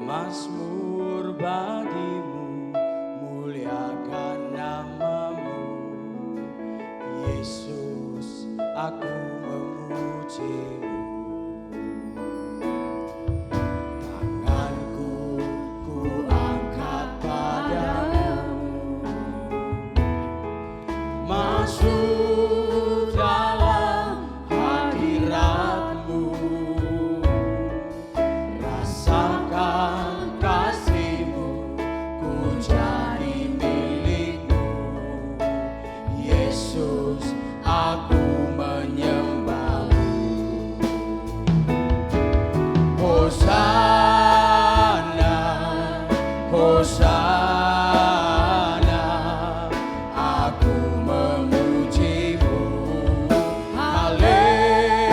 Bermazmur bagimu, muliakan namamu. Yesus, aku memujimu. Tanganku ku angkat padamu, masuk dalam hadiratmu. Rasakan kasihmu, ku jadi milikmu. Yesus, aku menyembahmu. Hosana, Hosana, aku memujimu. Haleluya,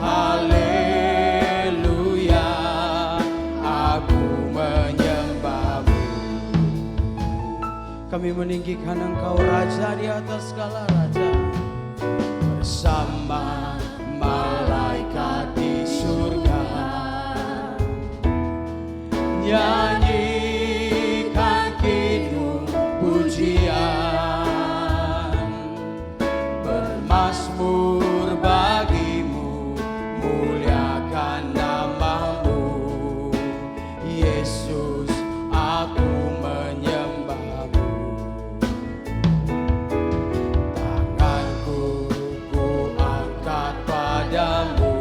haleluya, aku menyembahmu. Kami meninggikan Engkau Raja di atas segala raja, bersama malaikat di surga. Nyanyikan kidung pujian, bermazmur bagimu, muliakan namamu. Yesus, aku menyembahmu. Tanganku ku angkat padamu,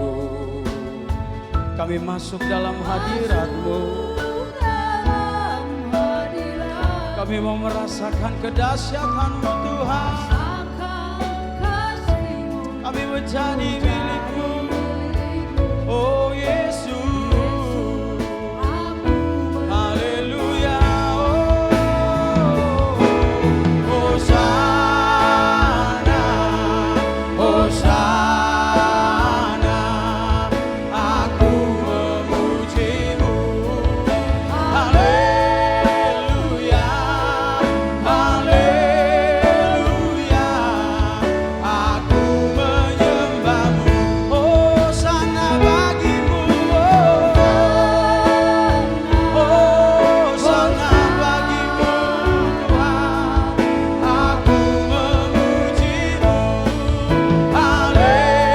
kami masuk dalam hadirat-Mu. Kami mau merasakan kedahsyatan-Mu Tuhan. Kami menjadi milik-Mu, oh Yesus. Haleluya, oh Hosana, Hosana, aku memujimu. Haleluya, haleluya, aku menyembahmu. Hosana bagimu, Hosana bagimu Tuhan, aku memujimu. Haleluya,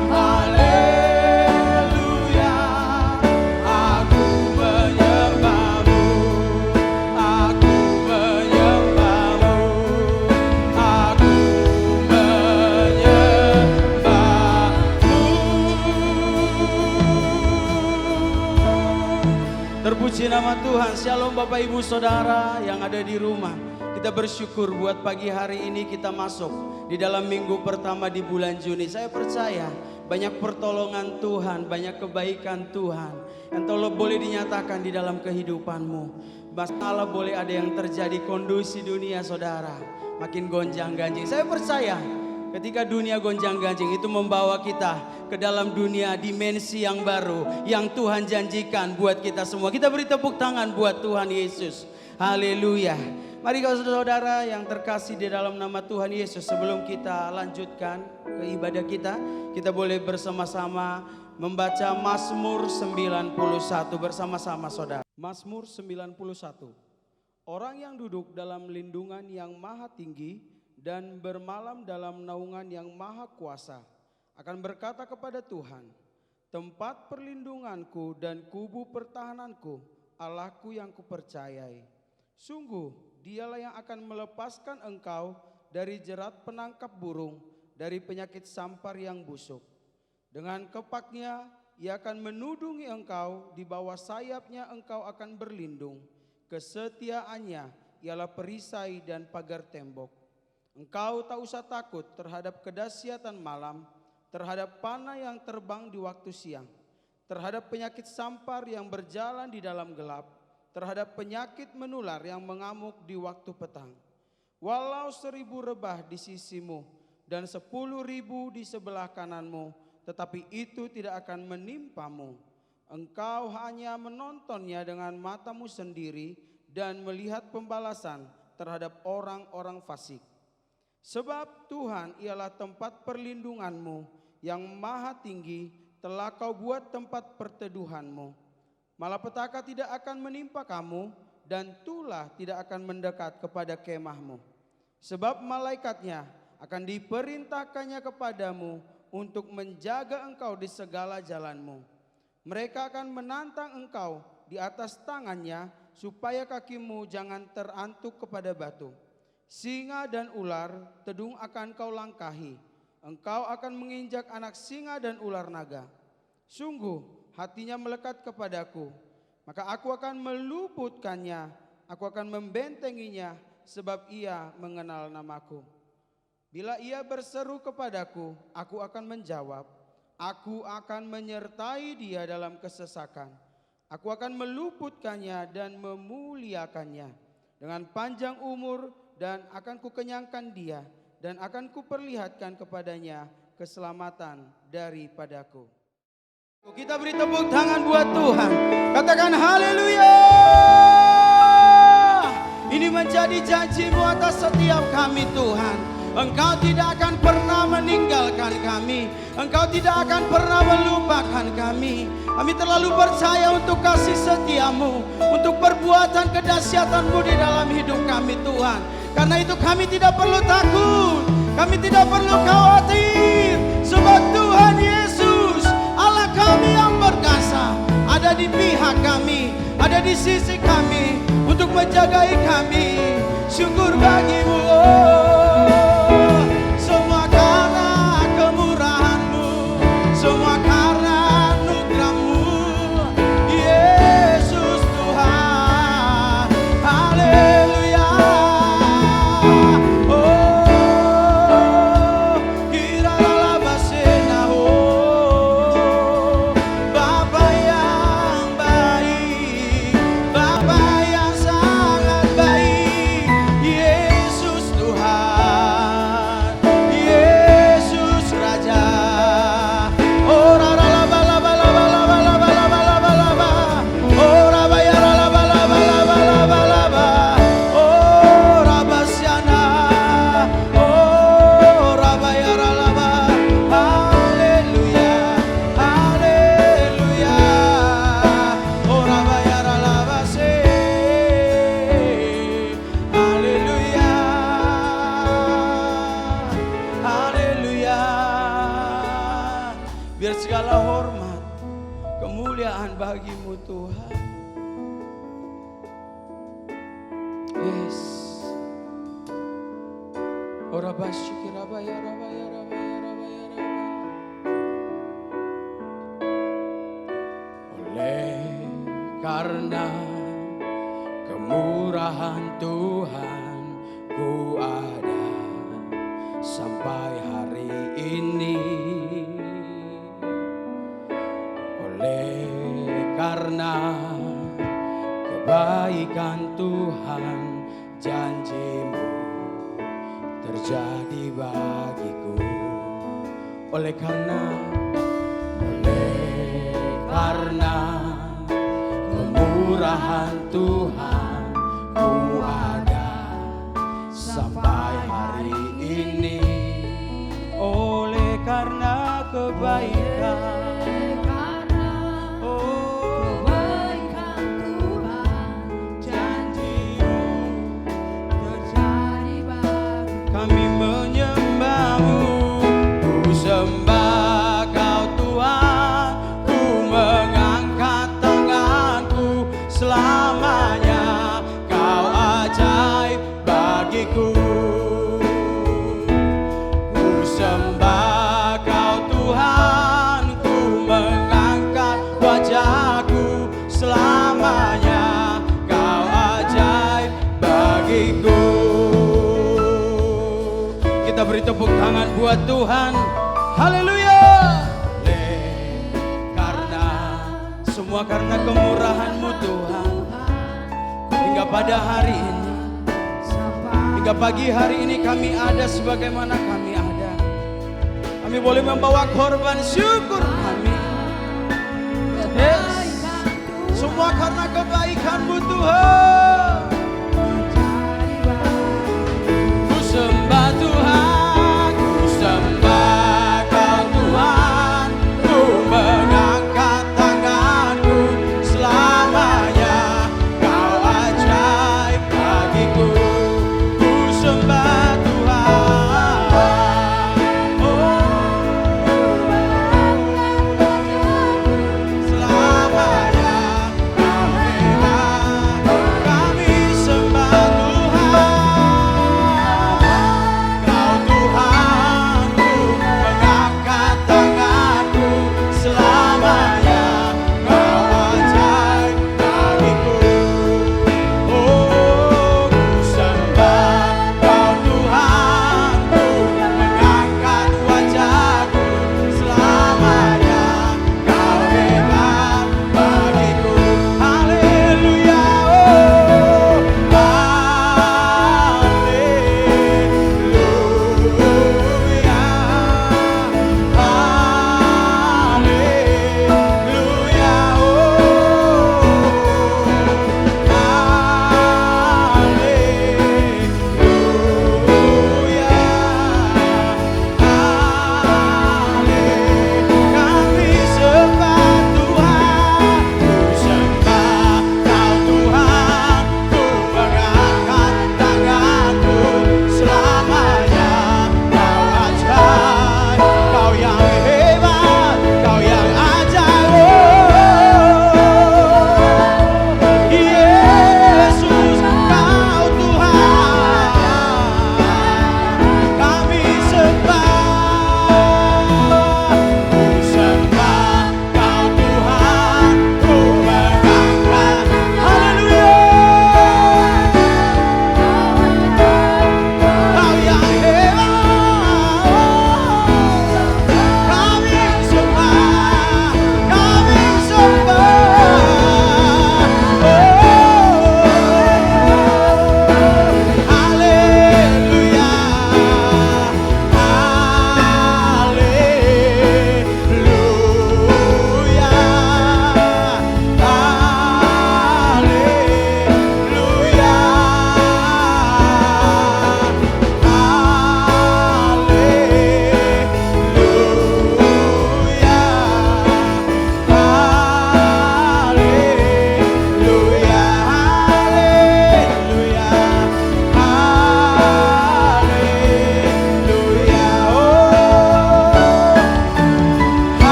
haleluya, aku menyembahmu. Aku menyembahmu, aku menyembahmu. Terpuji nama Tuhan. Shalom Bapak Ibu Saudara yang ada di rumah. Kita bersyukur buat pagi hari ini kita masuk di dalam minggu pertama di bulan Juni. Saya percaya banyak pertolongan Tuhan, banyak kebaikan Tuhan yang tolong boleh dinyatakan di dalam kehidupanmu. Masalah boleh ada yang terjadi, kondisi dunia saudara makin gonjang-ganjing. Saya percaya ketika dunia gonjang-ganjing itu membawa kita ke dalam dunia dimensi yang baru yang Tuhan janjikan buat kita semua. Kita beri tepuk tangan buat Tuhan Yesus. Haleluya. Mari saudara yang terkasih di dalam nama Tuhan Yesus, sebelum kita lanjutkan ke ibadah kita boleh bersama-sama membaca Mazmur 91 bersama-sama saudara. Mazmur 91. Orang yang duduk dalam lindungan yang maha tinggi dan bermalam dalam naungan yang maha kuasa akan berkata kepada Tuhan, tempat perlindunganku dan kubu pertahananku, Allahku yang kupercayai. Sungguh Dialah yang akan melepaskan engkau dari jerat penangkap burung, dari penyakit sampar yang busuk. Dengan kepaknya Ia akan menudungi engkau, di bawah sayapnya engkau akan berlindung. Kesetiaannya ialah perisai dan pagar tembok. Engkau tak usah takut terhadap kedahsyatan malam, terhadap panah yang terbang di waktu siang, terhadap penyakit sampar yang berjalan di dalam gelap, terhadap penyakit menular yang mengamuk di waktu petang. Walau 1000 rebah di sisimu dan 10.000 di sebelah kananmu, tetapi itu tidak akan menimpamu. Engkau hanya menontonnya dengan matamu sendiri dan melihat pembalasan terhadap orang-orang fasik. Sebab Tuhan ialah tempat perlindunganmu yang maha tinggi telah kau buat tempat perteduhanmu. Malapetaka tidak akan menimpa kamu, dan tulah tidak akan mendekat kepada kemahmu. Sebab malaikatnya akan diperintahkannya kepadamu untuk menjaga engkau di segala jalanmu. Mereka akan menantang engkau di atas tangannya, supaya kakimu jangan terantuk kepada batu. Singa dan ular tedung akan kau langkahi. Engkau akan menginjak anak singa dan ular naga. Sungguh hatinya melekat kepadaku, maka aku akan meluputkannya, aku akan membentenginya, sebab ia mengenal namaku. Bila ia berseru kepadaku, aku akan menjawab. Aku akan menyertai dia dalam kesesakan. Aku akan meluputkannya dan memuliakannya dengan panjang umur, dan akan kukenyangkan dia, dan akan kuperlihatkan kepadanya keselamatan daripadaku. Kita beri tepuk tangan buat Tuhan. Katakan haleluya. Ini menjadi janji-Mu atas setiap kami, Tuhan. Engkau tidak akan pernah meninggalkan kami. Engkau tidak akan pernah melupakan kami. Kami terlalu percaya untuk kasih setia-Mu, untuk perbuatan kedahsyatan-Mu di dalam hidup kami, Tuhan. Karena itu kami tidak perlu takut, kami tidak perlu khawatir, sebab Tuhan Yesus, Allah kami yang perkasa, ada di pihak kami, ada di sisi kami, untuk menjagai kami. Syukur bagi-Mu, oh, semua karena kemurahan-Mu, semua karena anugerah-Mu, Yesus Tuhan. Haleluya. Oh, kiralah basena, oh, Bapa yang baik, Bapa yang sangat baik, Yesus Tuhan, Yesus Raja. Oh, rala bala bala bala bala bala bala bala ba. Oh, rabaya rala bala bala bala bala ba. Oh, rabasyana. Oh, rabaya rala ba. Haleluya, haleluya. Oh, rabaya rala base. Haleluya, haleluya. Biar segala hormat, kemuliaan bagi-Mu, Tuhan. Yes. Ora basyiki rabaya rabaya rabaya rabaya rabaya. Oleh karena kemurahan Tuhan, ku ada sampai hari ini. Oleh karena kebaikan Tuhan, janji-Mu terjadi bagiku. Oleh karena kemurahan Tuhan, ku ada sampai hari ini. Oleh karena kebaikan, kami menyembah-Mu, ku sembah Kau Tuhan, ku mengangkat tanganku selamanya. Kau ajaib bagiku, ku sembah Kau Tuhan, ku mengangkat wajahku selamanya. Kau ajaib bagiku. Kita beri tepuk tangan buat Tuhan. Haleluya. Karena semua karena kemurahan-Mu, Tuhan. Hingga pada hari ini, hingga pagi hari ini kami ada sebagaimana kami ada. Kami boleh membawa korban syukur kami. Yes. Semua karena kebaikan-Mu, Tuhan. Ku sembah Tuhan, ku sembah Kau Tuhan, ku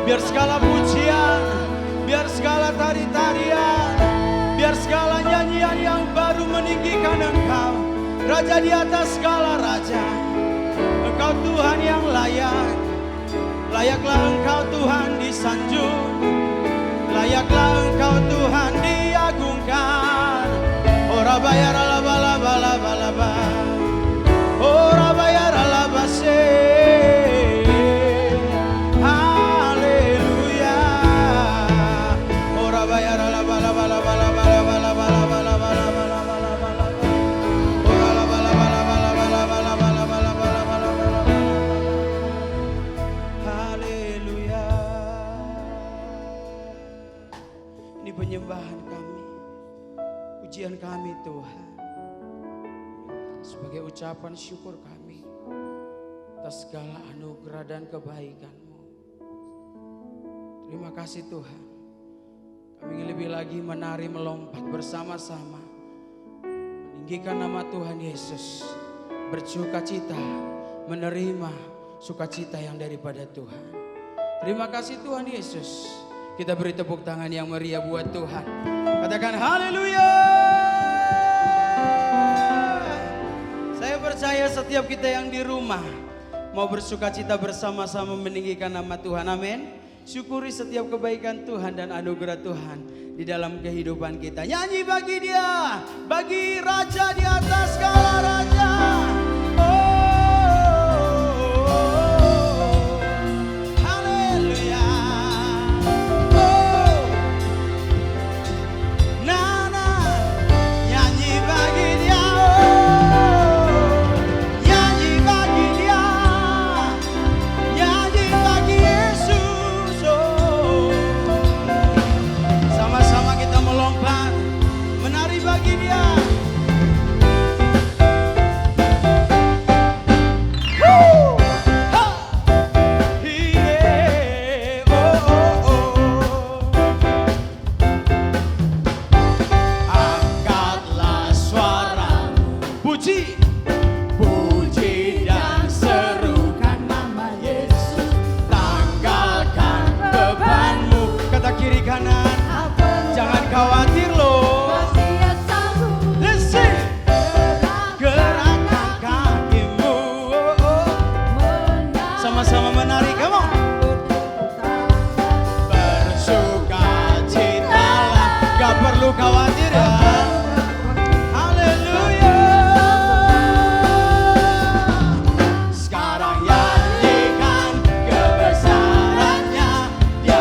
Biar segala pujian, biar segala tari-tarian, biar segala nyanyian yang baru meninggikan Engkau, Raja di atas segala raja. Engkau Tuhan yang layak, layaklah Engkau Tuhan disanjung, layaklah Engkau Tuhan diagungkan. Ora bayar alaba laba laba laba, ora bayar alaba se. Haleluya. Ora bayar alaba laba laba laba laba laba laba laba laba laba laba laba. Ora laba laba laba laba laba laba laba laba laba laba. Haleluya. Ini penyembahan kami, pujian kami Tuhan, sebagai ucapan syukur kami atas segala anugerah dan kebaikan-Mu. Terima kasih Tuhan, kami ingin lebih lagi menari melompat bersama-sama, meninggikan nama Tuhan Yesus, bersuka cita, menerima sukacita yang daripada Tuhan. Terima kasih Tuhan Yesus. Kita beri tepuk tangan yang meriah buat Tuhan. Katakan haleluya. Saya percaya setiap kita yang di rumah mau bersuka cita bersama-sama meninggikan nama Tuhan. Amin. Syukuri setiap kebaikan Tuhan dan anugerah Tuhan di dalam kehidupan kita. Nyanyi bagi Dia, bagi Raja di atas segala raja. Sekarang nyanyikan kebesarannya, Dia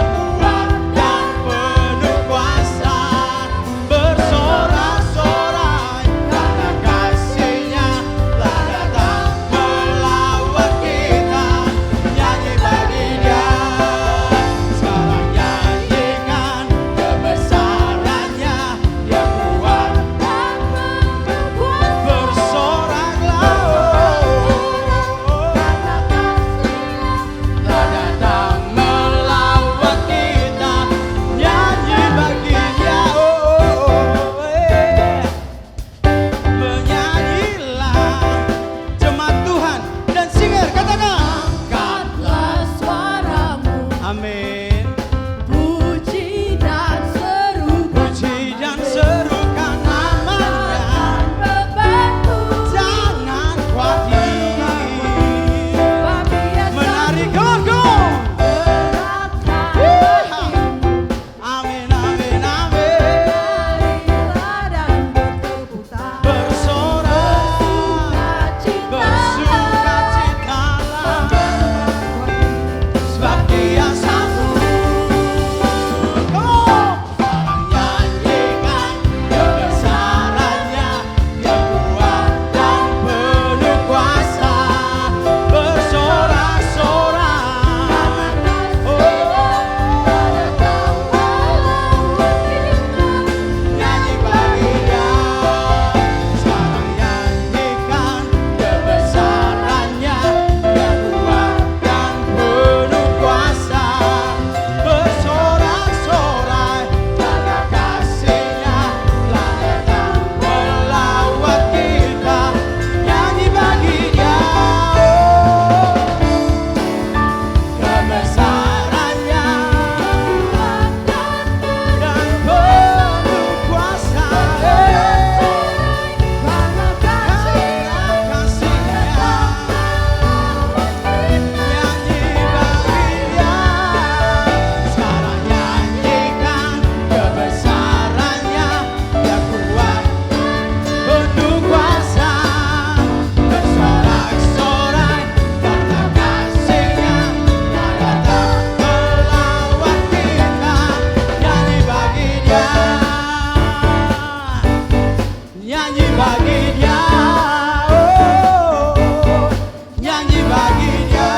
bagi Dia,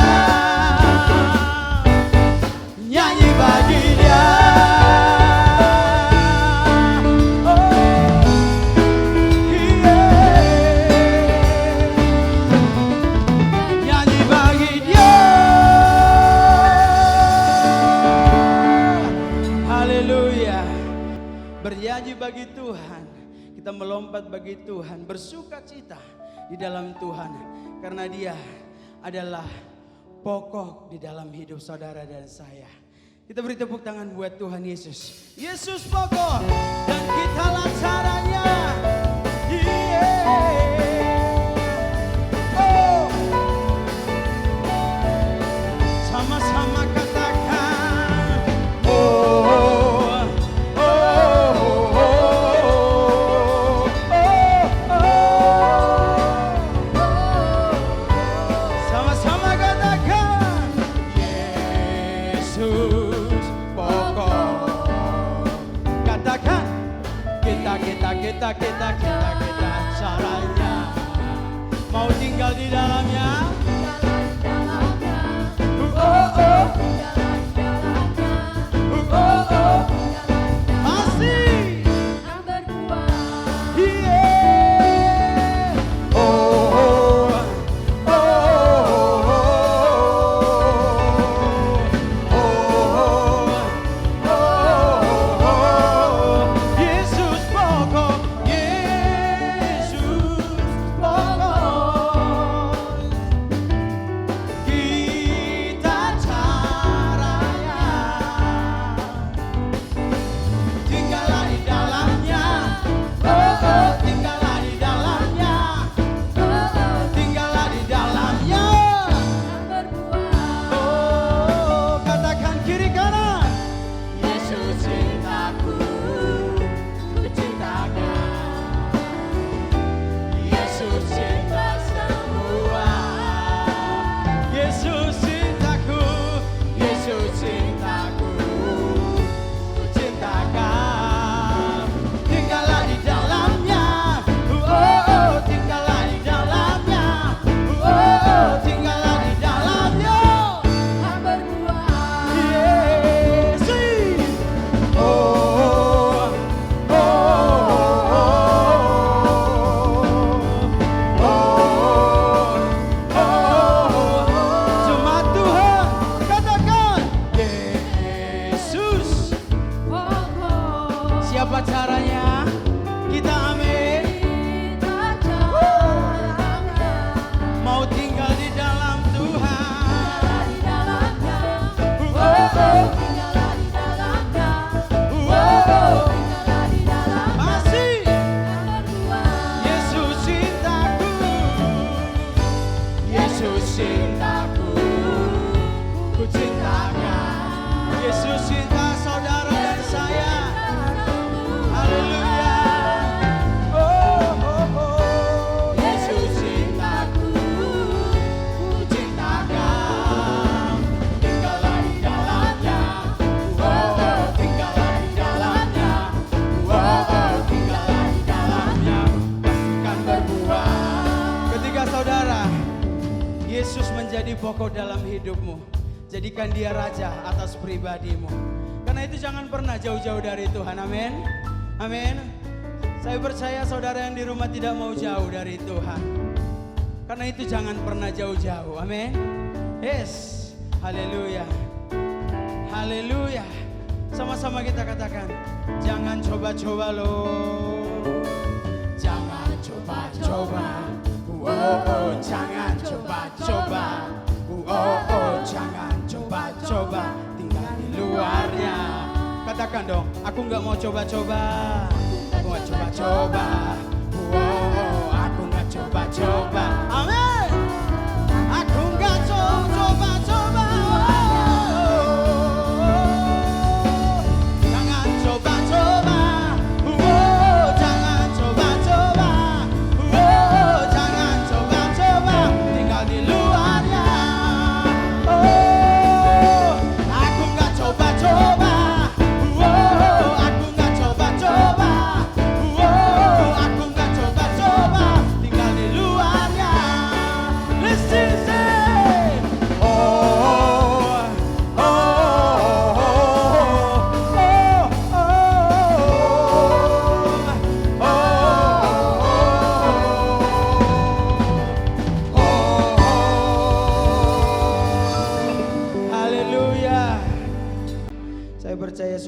nyanyi bagi Dia. Nyanyi bagi Dia. Haleluya. Bernyanyi bagi Tuhan. Kita melompat bagi Tuhan, bersuka cita di dalam Tuhan, karena Dia adalah pokok di dalam hidup saudara dan saya. Kita beri tepuk tangan buat Tuhan Yesus. Yesus pokok dan kitalah caranya. Oh, sama-sama katakan. Oh, oh, oh, oh. Sama-sama katakan. Yesus pokok. Katakan. Kita caranya. Mau tinggal di dalamnya. Oh, oh. Oh, oh. Masih. Yeah. Oh, oh, oh, oh. Yesus pokok, Yesus pokok. Kita caranya. Tinggallah di dalamnya. Oh, oh, tinggallah di dalamnya. Tinggallah di dalamnya. Oh, katakan kiri kanan. Yesus cintaku, ku cintakan. Yesus cinta semua. Yesus cintaku, Yesus cintaku, ku cintakan. Tinggallah di dalamnya. Oh, oh, tinggallah di dalamnya. Oh, oh, tinggallah di dalamnya. Yesus. Oh, oh, oh, oh, oh. Jemaat Tuhan, katakan Yesus. Siapa caranya? Kita amin. Mau tinggal di dalam Tuhan. Oh, oh. Masih. Yesus cintaku, Yesus cintaku, ku cintakan. Yesus cinta saudara dan saya. Haleluya. Oh, oh, oh. Yesus cintaku, ku cintakan. Tinggallah di dalamnya. Oh, oh, tinggallah di dalamnya. Oh, oh, tinggallah di dalamnya. Pastikan berbuah. Ketika saudara, Yesus menjadi pokok dalam hidupmu, jadikan Dia raja atas pribadimu. Karena itu jangan pernah jauh-jauh dari Tuhan. Amin. Amin. Saya percaya saudara yang di rumah tidak mau jauh dari Tuhan. Karena itu jangan pernah jauh-jauh. Amin. Yes. Haleluya. Haleluya. Sama-sama kita katakan, jangan coba-coba loh. Jangan coba-coba. Oh, oh, jangan coba-coba. Oh, oh, jangan coba-coba. Tinggal di luarnya. Katakan dong, aku nggak mau coba-coba. Aku nggak coba-coba. Oh, aku nggak coba-coba. Amin. Aku nggak coba-coba. Jangan coba-coba. Oh, jangan coba-coba. Oh, jangan coba-coba. Tinggal di luarnya. Oh, aku nggak coba-coba. Oh, aku nggak coba-coba. Oh, aku nggak coba-coba. Tinggal di luarnya.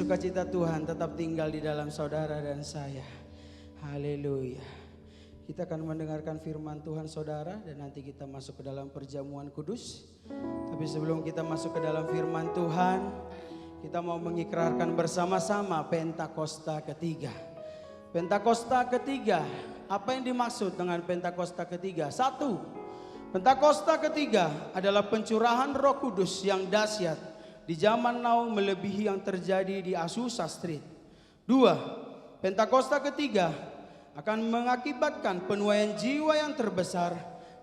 sukacita Tuhan tetap tinggal di dalam saudara dan saya. Haleluya. Kita akan mendengarkan firman Tuhan saudara dan nanti kita masuk ke dalam perjamuan kudus. Tapi sebelum kita masuk ke dalam firman Tuhan, kita mau mengikrarkan bersama-sama Pentakosta ketiga. Pentakosta ketiga, apa yang dimaksud dengan Pentakosta ketiga? Satu, Pentakosta ketiga adalah pencurahan Roh Kudus yang dahsyat di zaman now melebihi yang terjadi di Azusa Street. Dua, Pentakosta ketiga akan mengakibatkan penuaian jiwa yang terbesar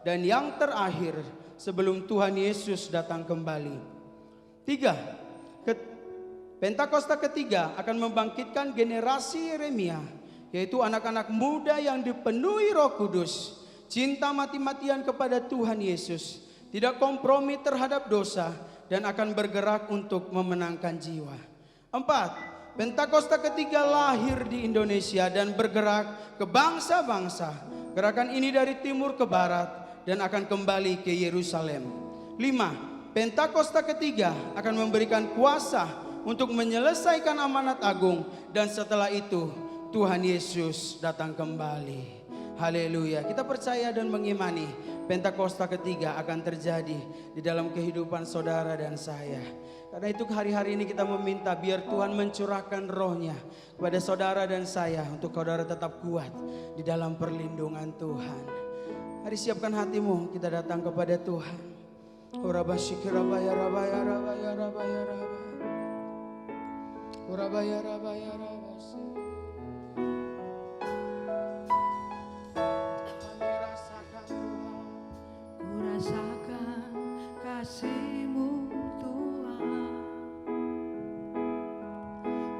dan yang terakhir sebelum Tuhan Yesus datang kembali. Tiga, Pentakosta ketiga akan membangkitkan generasi Yeremia, yaitu anak-anak muda yang dipenuhi Roh Kudus, cinta mati-matian kepada Tuhan Yesus, tidak kompromi terhadap dosa, dan akan bergerak untuk memenangkan jiwa. Empat, Pentakosta ketiga lahir di Indonesia dan bergerak ke bangsa-bangsa. Gerakan ini dari timur ke barat dan akan kembali ke Yerusalem. Lima, Pentakosta ketiga akan memberikan kuasa untuk menyelesaikan amanat agung dan setelah itu Tuhan Yesus datang kembali. Haleluya. Kita percaya dan mengimani Pentakosta ketiga akan terjadi di dalam kehidupan saudara dan saya. Karena itu hari-hari ini kita meminta biar Tuhan mencurahkan rohnya kepada saudara dan saya untuk saudara tetap kuat di dalam perlindungan Tuhan. Mari siapkan hatimu, kita datang kepada Tuhan. Urabashikirabaya rabaya rabaya rabaya rabaya. Urabaya rabaya rabaya. Rasakan kasih-Mu Tuhan,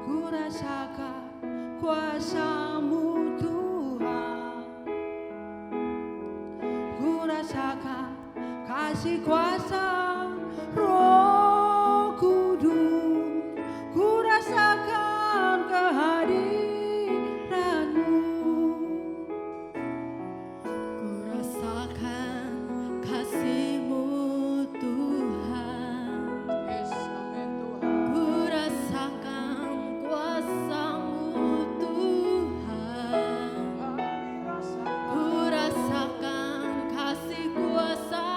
ku rasakan kuasa-Mu Tuhan, ku rasakan kasih kuasa Roh Kudus, ku rasakan kehadiran-Mu, ku rasakan kasih-Mu Tuhan, ku rasakan kuasa-Mu Tuhan, ku rasakan kasih kuasa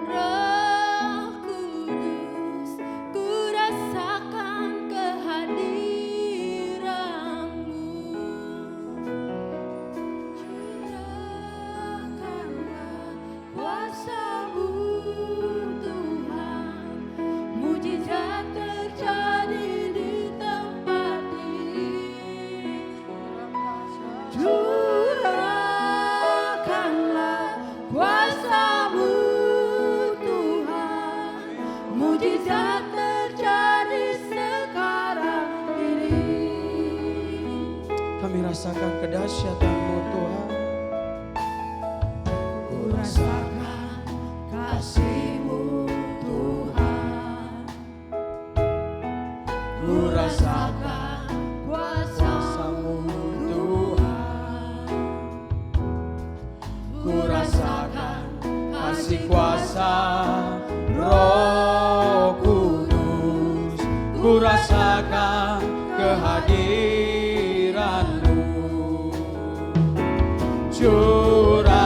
Roh Kudus, ku rasakan kehadiran-Mu. Curahkanlah kuasa-Mu Tuhan, mujizat terjadi di tempat ini. Curahkanlah kuasa-Mu Tuhan, mujizat terjadi sekarang ini. Kami rasakan kedahsyatan-Mu Tuhan. Ku rasakan kasih-Mu Tuhan, ku rasakan kuasa-Mu Tuhan, Ku rasakan kasih kuasa Roh Kudus, ku rasakan kehadiran-Mu. Curahkanlah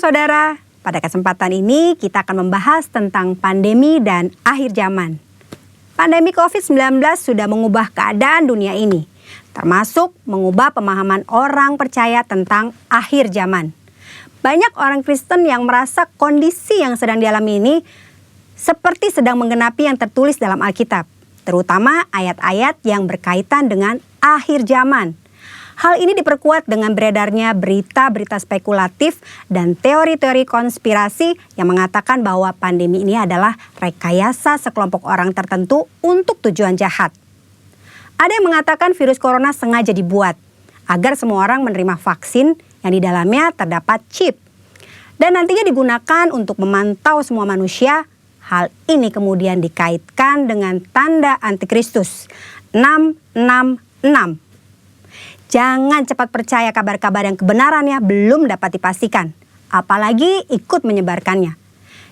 saudara, pada kesempatan ini kita akan membahas tentang pandemi dan akhir zaman. Pandemi COVID-19 sudah mengubah keadaan dunia ini, termasuk mengubah pemahaman orang percaya tentang akhir zaman. Banyak orang Kristen yang merasa kondisi yang sedang dialami ini seperti sedang menggenapi yang tertulis dalam Alkitab, terutama ayat-ayat yang berkaitan dengan akhir zaman. Hal ini diperkuat dengan beredarnya berita-berita spekulatif dan teori-teori konspirasi yang mengatakan bahwa pandemi ini adalah rekayasa sekelompok orang tertentu untuk tujuan jahat. Ada yang mengatakan virus corona sengaja dibuat agar semua orang menerima vaksin yang di dalamnya terdapat chip dan nantinya digunakan untuk memantau semua manusia. Hal ini kemudian dikaitkan dengan tanda antikristus 666. Jangan cepat percaya kabar-kabar yang kebenarannya belum dapat dipastikan, apalagi ikut menyebarkannya.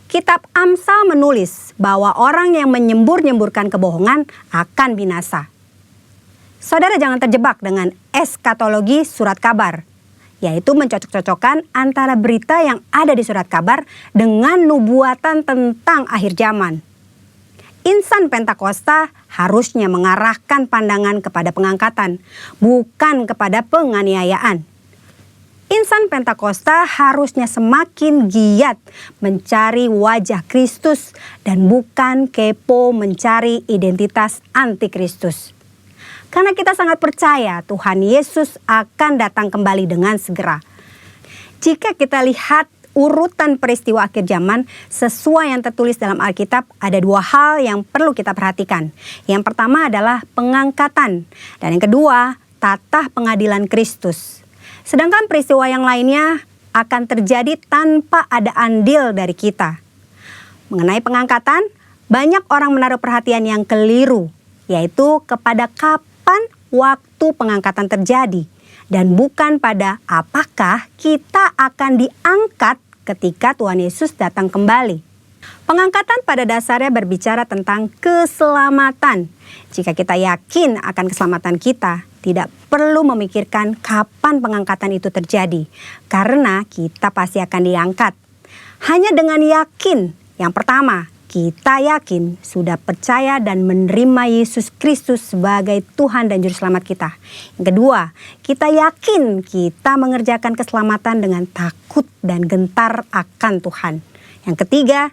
Kitab Amsal menulis bahwa orang yang menyembur-nyemburkan kebohongan akan binasa. Saudara jangan terjebak dengan eskatologi surat kabar, yaitu mencocok-cocokkan antara berita yang ada di surat kabar dengan nubuatan tentang akhir zaman. Insan Pentakosta harusnya mengarahkan pandangan kepada pengangkatan, bukan kepada penganiayaan. Insan Pentakosta harusnya semakin giat mencari wajah Kristus dan bukan kepo mencari identitas antikristus. Karena kita sangat percaya Tuhan Yesus akan datang kembali dengan segera. Jika kita lihat urutan peristiwa akhir zaman sesuai yang tertulis dalam Alkitab, ada dua hal yang perlu kita perhatikan. Yang pertama adalah pengangkatan dan yang kedua tatah pengadilan Kristus. Sedangkan peristiwa yang lainnya akan terjadi tanpa ada andil dari kita. Mengenai pengangkatan, banyak orang menaruh perhatian yang keliru, yaitu kepada kapan waktu pengangkatan terjadi dan bukan pada apakah kita akan diangkat ketika Tuhan Yesus datang kembali. Pengangkatan pada dasarnya berbicara tentang keselamatan. Jika kita yakin akan keselamatan kita, tidak perlu memikirkan kapan pengangkatan itu terjadi, karena kita pasti akan diangkat. Hanya dengan yakin, yang pertama, kita yakin sudah percaya dan menerima Yesus Kristus sebagai Tuhan dan Juru Selamat kita. Yang kedua, kita yakin kita mengerjakan keselamatan dengan takut dan gentar akan Tuhan. Yang ketiga,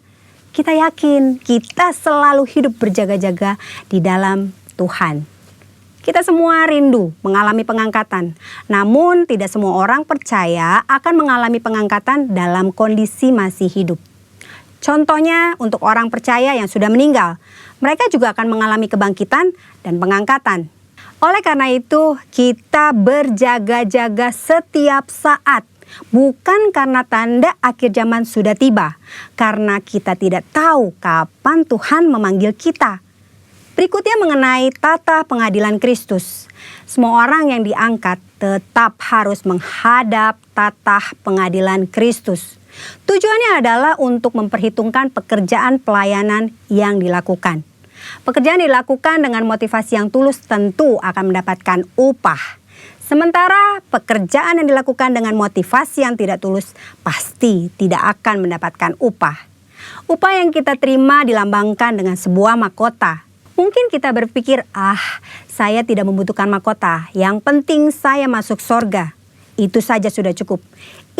kita yakin kita selalu hidup berjaga-jaga di dalam Tuhan. Kita semua rindu mengalami pengangkatan, namun tidak semua orang percaya akan mengalami pengangkatan dalam kondisi masih hidup. Contohnya untuk orang percaya yang sudah meninggal, mereka juga akan mengalami kebangkitan dan pengangkatan. Oleh karena itu, kita berjaga-jaga setiap saat, bukan karena tanda akhir zaman sudah tiba, karena kita tidak tahu kapan Tuhan memanggil kita. Berikutnya mengenai tata pengadilan Kristus. Semua orang yang diangkat tetap harus menghadap tata pengadilan Kristus. Tujuannya adalah untuk memperhitungkan pekerjaan pelayanan yang dilakukan. Pekerjaan dilakukan dengan motivasi yang tulus tentu akan mendapatkan upah. Sementara pekerjaan yang dilakukan dengan motivasi yang tidak tulus pasti tidak akan mendapatkan upah. Upah yang kita terima dilambangkan dengan sebuah mahkota. Mungkin kita berpikir, saya tidak membutuhkan mahkota, yang penting saya masuk sorga. Itu saja sudah cukup.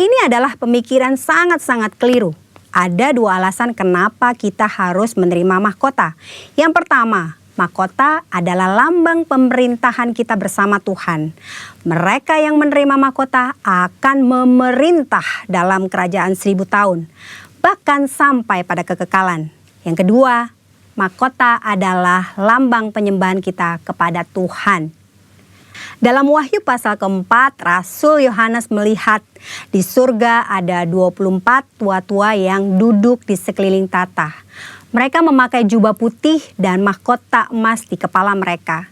Ini adalah pemikiran sangat-sangat keliru. Ada dua alasan kenapa kita harus menerima mahkota. Yang pertama, mahkota adalah lambang pemerintahan kita bersama Tuhan. Mereka yang menerima mahkota akan memerintah dalam kerajaan 1000 tahun, bahkan sampai pada kekekalan. Yang kedua, mahkota adalah lambang penyembahan kita kepada Tuhan. Dalam Wahyu pasal keempat, Rasul Yohanes melihat di surga ada 24 tua-tua yang duduk di sekeliling tata. Mereka memakai jubah putih dan mahkota emas di kepala mereka.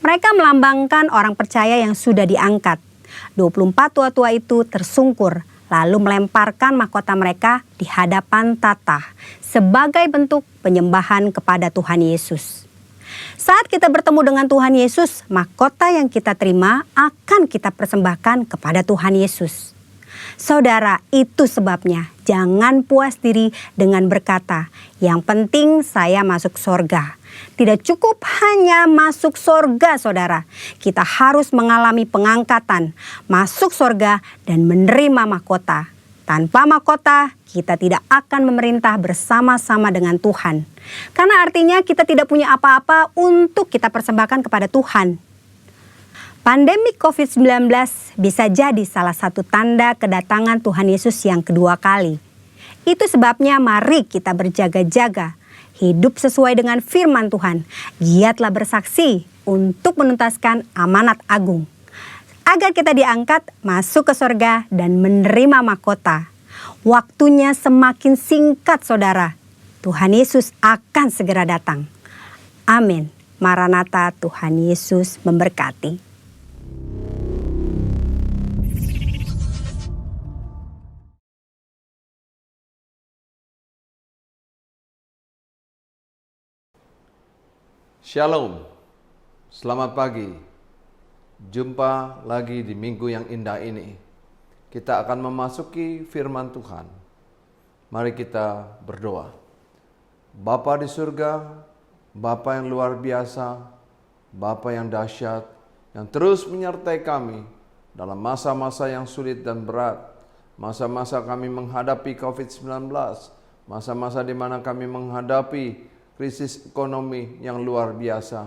Mereka melambangkan orang percaya yang sudah diangkat. 24 tua-tua itu tersungkur, lalu melemparkan mahkota mereka di hadapan tata sebagai bentuk penyembahan kepada Tuhan Yesus. Saat kita bertemu dengan Tuhan Yesus, mahkota yang kita terima akan kita persembahkan kepada Tuhan Yesus. Saudara, itu sebabnya jangan puas diri dengan berkata, yang penting saya masuk surga. Tidak cukup hanya masuk surga, saudara. Kita harus mengalami pengangkatan, masuk surga, dan menerima mahkota. Tanpa mahkota, kita tidak akan memerintah bersama-sama dengan Tuhan. Karena artinya kita tidak punya apa-apa untuk kita persembahkan kepada Tuhan. Pandemi COVID-19 bisa jadi salah satu tanda kedatangan Tuhan Yesus yang kedua kali. Itu sebabnya mari kita berjaga-jaga, hidup sesuai dengan firman Tuhan, giatlah bersaksi untuk menuntaskan amanat agung, agar kita diangkat masuk ke surga dan menerima mahkota. Waktunya semakin singkat, saudara. Tuhan Yesus akan segera datang. Amin. Maranatha, Tuhan Yesus memberkati. Shalom, selamat pagi. Jumpa lagi di minggu yang indah ini. Kita akan memasuki firman Tuhan. Mari kita berdoa. Bapa di surga, Bapa yang luar biasa, Bapa yang dahsyat, yang terus menyertai kami dalam masa-masa yang sulit dan berat, masa-masa kami menghadapi COVID-19, masa-masa di mana kami menghadapi krisis ekonomi yang luar biasa.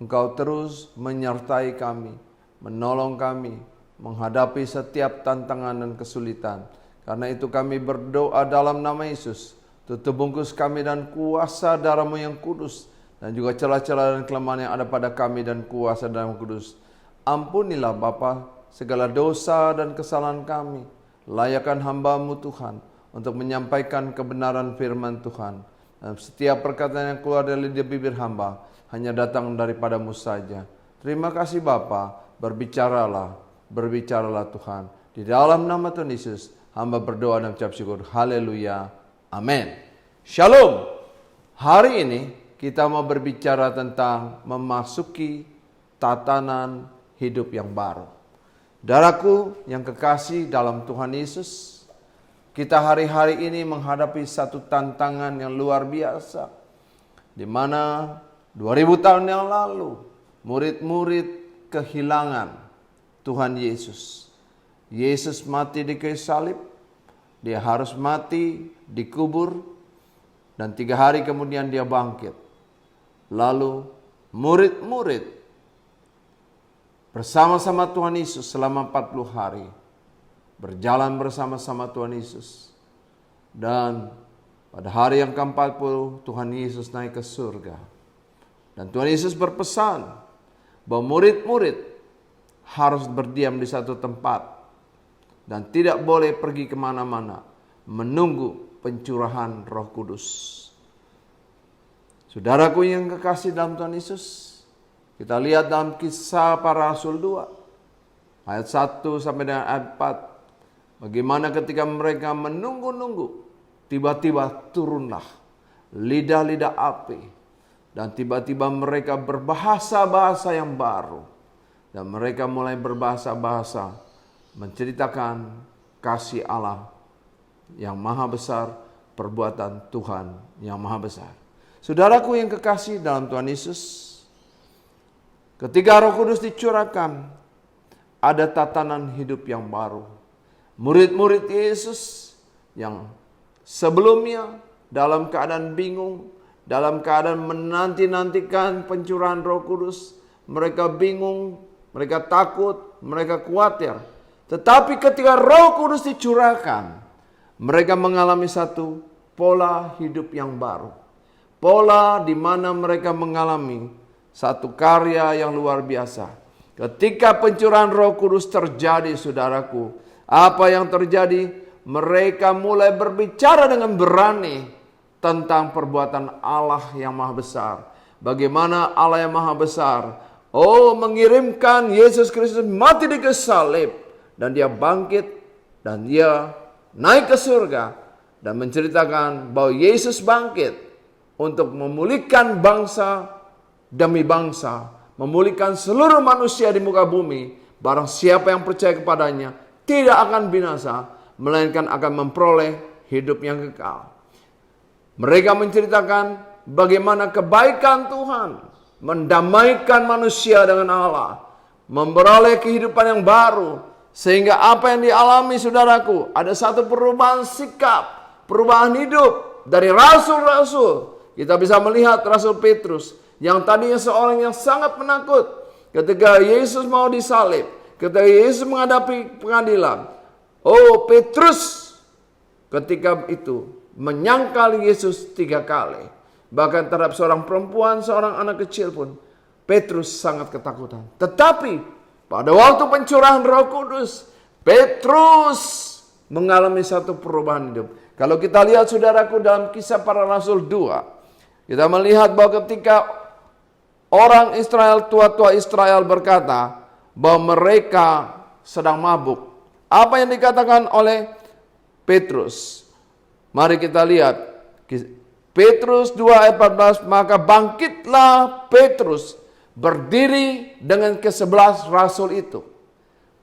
Engkau terus menyertai kami, menolong kami, menghadapi setiap tantangan dan kesulitan. Karena itu kami berdoa dalam nama Yesus. Tutup bungkus kami dan kuasa darah-Mu yang kudus, dan juga celah-celah dan kelemahan yang ada pada kami dan kuasa darah-Mu kudus. Ampunilah Bapa segala dosa dan kesalahan kami. Layakkan hamba-Mu Tuhan untuk menyampaikan kebenaran firman Tuhan. Dan setiap perkataan yang keluar dari lidah bibir hamba hanya datang daripada-Mu saja. Terima kasih Bapa, berbicaralah Tuhan. Di dalam nama Tuhan Yesus, hamba berdoa dan ucap syukur. Haleluya. Amin. Shalom. Hari ini kita mau berbicara tentang memasuki tatanan hidup yang baru. Saudaraku yang kekasih dalam Tuhan Yesus, kita hari-hari ini menghadapi satu tantangan yang luar biasa, di mana 2000 tahun yang lalu murid-murid kehilangan Tuhan Yesus. Yesus mati di kayu salib, dia harus mati, dikubur, dan 3 hari kemudian dia bangkit. Lalu murid-murid bersama-sama Tuhan Yesus selama 40 hari. Berjalan bersama-sama Tuhan Yesus. Dan pada hari yang ke-40 Tuhan Yesus naik ke surga. Dan Tuhan Yesus berpesan bahwa murid-murid harus berdiam di satu tempat dan tidak boleh pergi kemana-mana, menunggu pencurahan Roh Kudus. Saudaraku yang kekasih dalam Tuhan Yesus, kita lihat dalam Kisah Para Rasul 2 ayat 1 sampai dengan ayat 4. Bagaimana ketika mereka menunggu-nunggu, tiba-tiba turunlah lidah-lidah api. Dan tiba-tiba mereka berbahasa-bahasa yang baru. Dan mereka mulai berbahasa-bahasa menceritakan kasih Allah yang maha besar, perbuatan Tuhan yang maha besar. Saudaraku yang kekasih dalam Tuhan Yesus, ketika Roh Kudus dicurahkan, ada tatanan hidup yang baru. Murid-murid Yesus yang sebelumnya dalam keadaan bingung, dalam keadaan menanti-nantikan pencurahan Roh Kudus, mereka bingung, mereka takut, mereka khawatir. Tetapi ketika Roh Kudus dicurahkan, mereka mengalami satu pola hidup yang baru. Pola di mana mereka mengalami satu karya yang luar biasa. Ketika pencurahan Roh Kudus terjadi, saudaraku, apa yang terjadi? Mereka mulai berbicara dengan berani tentang perbuatan Allah yang maha besar. Bagaimana Allah yang maha besar, mengirimkan Yesus Kristus mati di kayu salib, dan dia bangkit, dan dia naik ke surga, dan menceritakan bahwa Yesus bangkit untuk memulihkan bangsa demi bangsa, memulihkan seluruh manusia di muka bumi. Barang siapa yang percaya kepadanya tidak akan binasa, melainkan akan memperoleh hidup yang kekal. Mereka menceritakan bagaimana kebaikan Tuhan mendamaikan manusia dengan Allah, memperoleh kehidupan yang baru, sehingga apa yang dialami saudaraku, ada satu perubahan sikap, perubahan hidup dari rasul-rasul. Kita bisa melihat Rasul Petrus yang tadinya seorang yang sangat penakut ketika Yesus mau disalib, ketika Yesus menghadapi pengadilan. Oh, Petrus ketika itu menyangkal Yesus 3 kali. Bahkan terhadap seorang perempuan, seorang anak kecil pun Petrus sangat ketakutan. Tetapi pada waktu pencurahan Roh Kudus, Petrus mengalami satu perubahan hidup. Kalau kita lihat saudaraku dalam Kisah Para Rasul 2, kita melihat bahwa ketika orang Israel, tua-tua Israel berkata bahwa mereka sedang mabuk, apa yang dikatakan oleh Petrus? Mari kita lihat Petrus 2 ayat 14, maka bangkitlah Petrus berdiri dengan ke-11 rasul itu.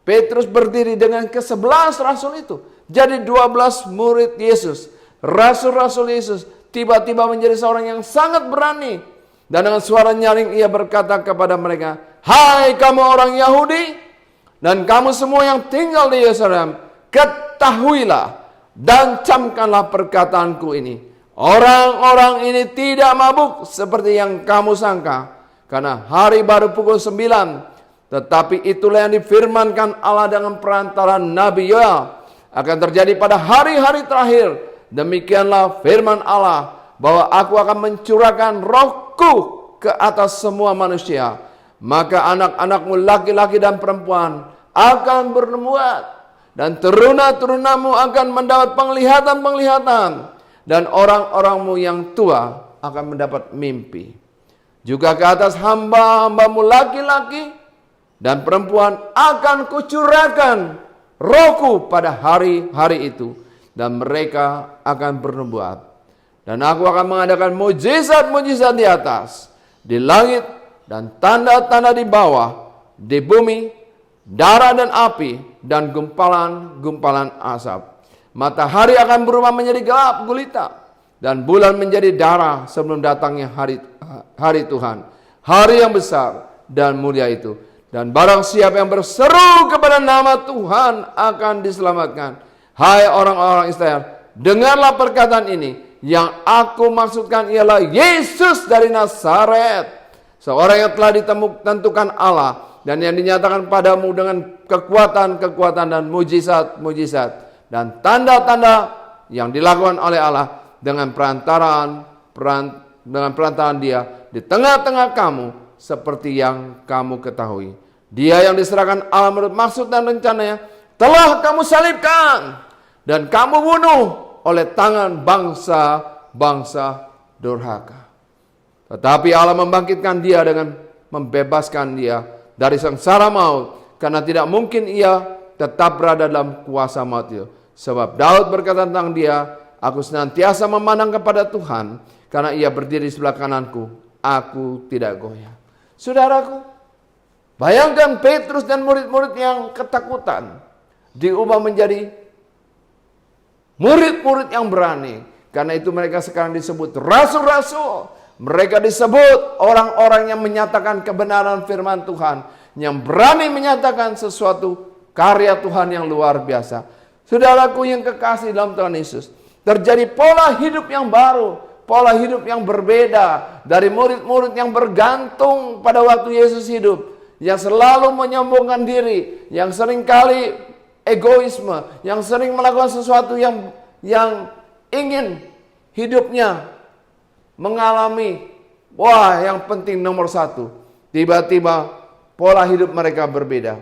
Petrus berdiri dengan ke-11 rasul itu. Jadi 12 murid Yesus, rasul-rasul Yesus, tiba-tiba menjadi seorang yang sangat berani. Dan dengan suara nyaring ia berkata kepada mereka, "Hai kamu orang Yahudi, dan kamu semua yang tinggal di Yerusalem, ketahuilah dan camkanlah perkataanku ini. Orang-orang ini tidak mabuk seperti yang kamu sangka, karena hari baru pukul 9. Tetapi itulah yang difirmankan Allah dengan perantara Nabi Yoel akan terjadi pada hari-hari terakhir. Demikianlah firman Allah, bahwa aku akan mencurahkan rohku ke atas semua manusia. Maka anak-anakmu laki-laki dan perempuan akan bernubuat, dan teruna-terunamu akan mendapat penglihatan-penglihatan, dan orang-orangmu yang tua akan mendapat mimpi. Juga ke atas hamba-hambamu laki-laki dan perempuan akan kucurahkan rohku pada hari-hari itu, dan mereka akan bernubuat. Dan aku akan mengadakan mujizat-mujizat di atas, di langit, dan tanda-tanda di bawah, di bumi, darah dan api, dan gumpalan-gumpalan asap. Matahari akan berubah menjadi gelap gulita, dan bulan menjadi darah sebelum datangnya hari Tuhan, hari yang besar dan mulia itu. Dan barang siapa yang berseru kepada nama Tuhan akan diselamatkan. Hai orang-orang Israel, dengarlah perkataan ini. Yang aku maksudkan ialah Yesus dari Nazaret, seorang yang telah ditentukan Allah, dan yang dinyatakan padamu dengan kekuatan-kekuatan dan mujizat-mujizat dan tanda-tanda yang dilakukan oleh Allah dengan perantaraan Dia di tengah-tengah kamu, seperti yang kamu ketahui. Dia yang diserahkan Allah menurut maksud dan rencananya telah kamu salibkan dan kamu bunuh oleh tangan bangsa-bangsa durhaka. Tetapi Allah membangkitkan dia dengan membebaskan dia dari sengsara maut, karena tidak mungkin ia tetap berada dalam kuasa maut itu. Sebab Daud berkata tentang dia, aku senantiasa memandang kepada Tuhan, karena ia berdiri di sebelah kananku, aku tidak goyah. Saudaraku, bayangkan Petrus dan murid-murid yang ketakutan diubah menjadi murid-murid yang berani. Karena itu mereka sekarang disebut rasul-rasul. Mereka disebut orang-orang yang menyatakan kebenaran firman Tuhan, yang berani menyatakan sesuatu karya Tuhan yang luar biasa. Saudaraku yang kekasih dalam Tuhan Yesus, terjadi pola hidup yang baru, pola hidup yang berbeda dari murid-murid yang bergantung pada waktu Yesus hidup, yang selalu menyombongkan diri, yang seringkali egoisme, yang sering melakukan sesuatu yang ingin hidupnya mengalami, yang penting nomor 1. Tiba-tiba pola hidup mereka berbeda.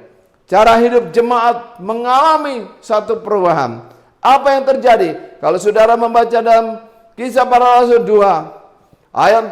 Cara hidup jemaat mengalami satu perubahan. Apa yang terjadi? Kalau saudara membaca dalam Kisah Para Rasul 2 ayat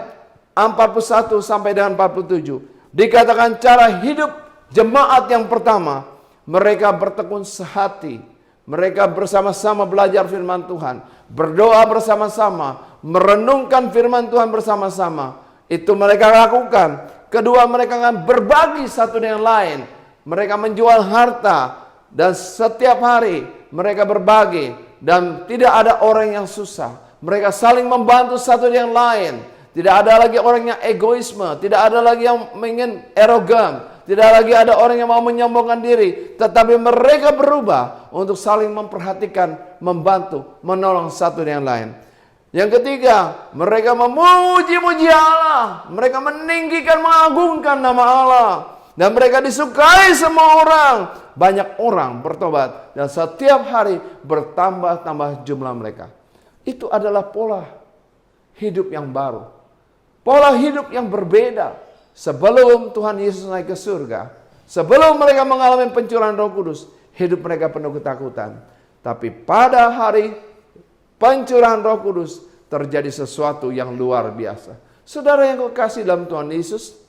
41 sampai dengan 47, dikatakan cara hidup jemaat yang pertama, mereka bertekun sehati, mereka bersama-sama belajar firman Tuhan, berdoa bersama-sama, merenungkan firman Tuhan bersama-sama. Itu mereka lakukan. Kedua, mereka akan berbagi satu dengan lain. Mereka menjual harta, dan setiap hari mereka berbagi. Dan tidak ada orang yang susah. Mereka saling membantu satu yang lain. Tidak ada lagi orang yang egoisme. Tidak ada lagi yang ingin arogan. Tidak lagi ada orang yang mau menyombongkan diri. Tetapi mereka berubah untuk saling memperhatikan, membantu, menolong satu yang lain. Yang ketiga, mereka memuji-muji Allah. Mereka meninggikan, mengagungkan nama Allah. Dan mereka disukai semua orang. Banyak orang bertobat. Dan setiap hari bertambah-tambah jumlah mereka. Itu adalah pola hidup yang baru. Pola hidup yang berbeda. Sebelum Tuhan Yesus naik ke surga. Sebelum mereka mengalami pencurahan Roh Kudus. Hidup mereka penuh ketakutan. Tapi pada hari pencurahan Roh Kudus terjadi sesuatu yang luar biasa. Saudara yang kekasih dalam Tuhan Yesus,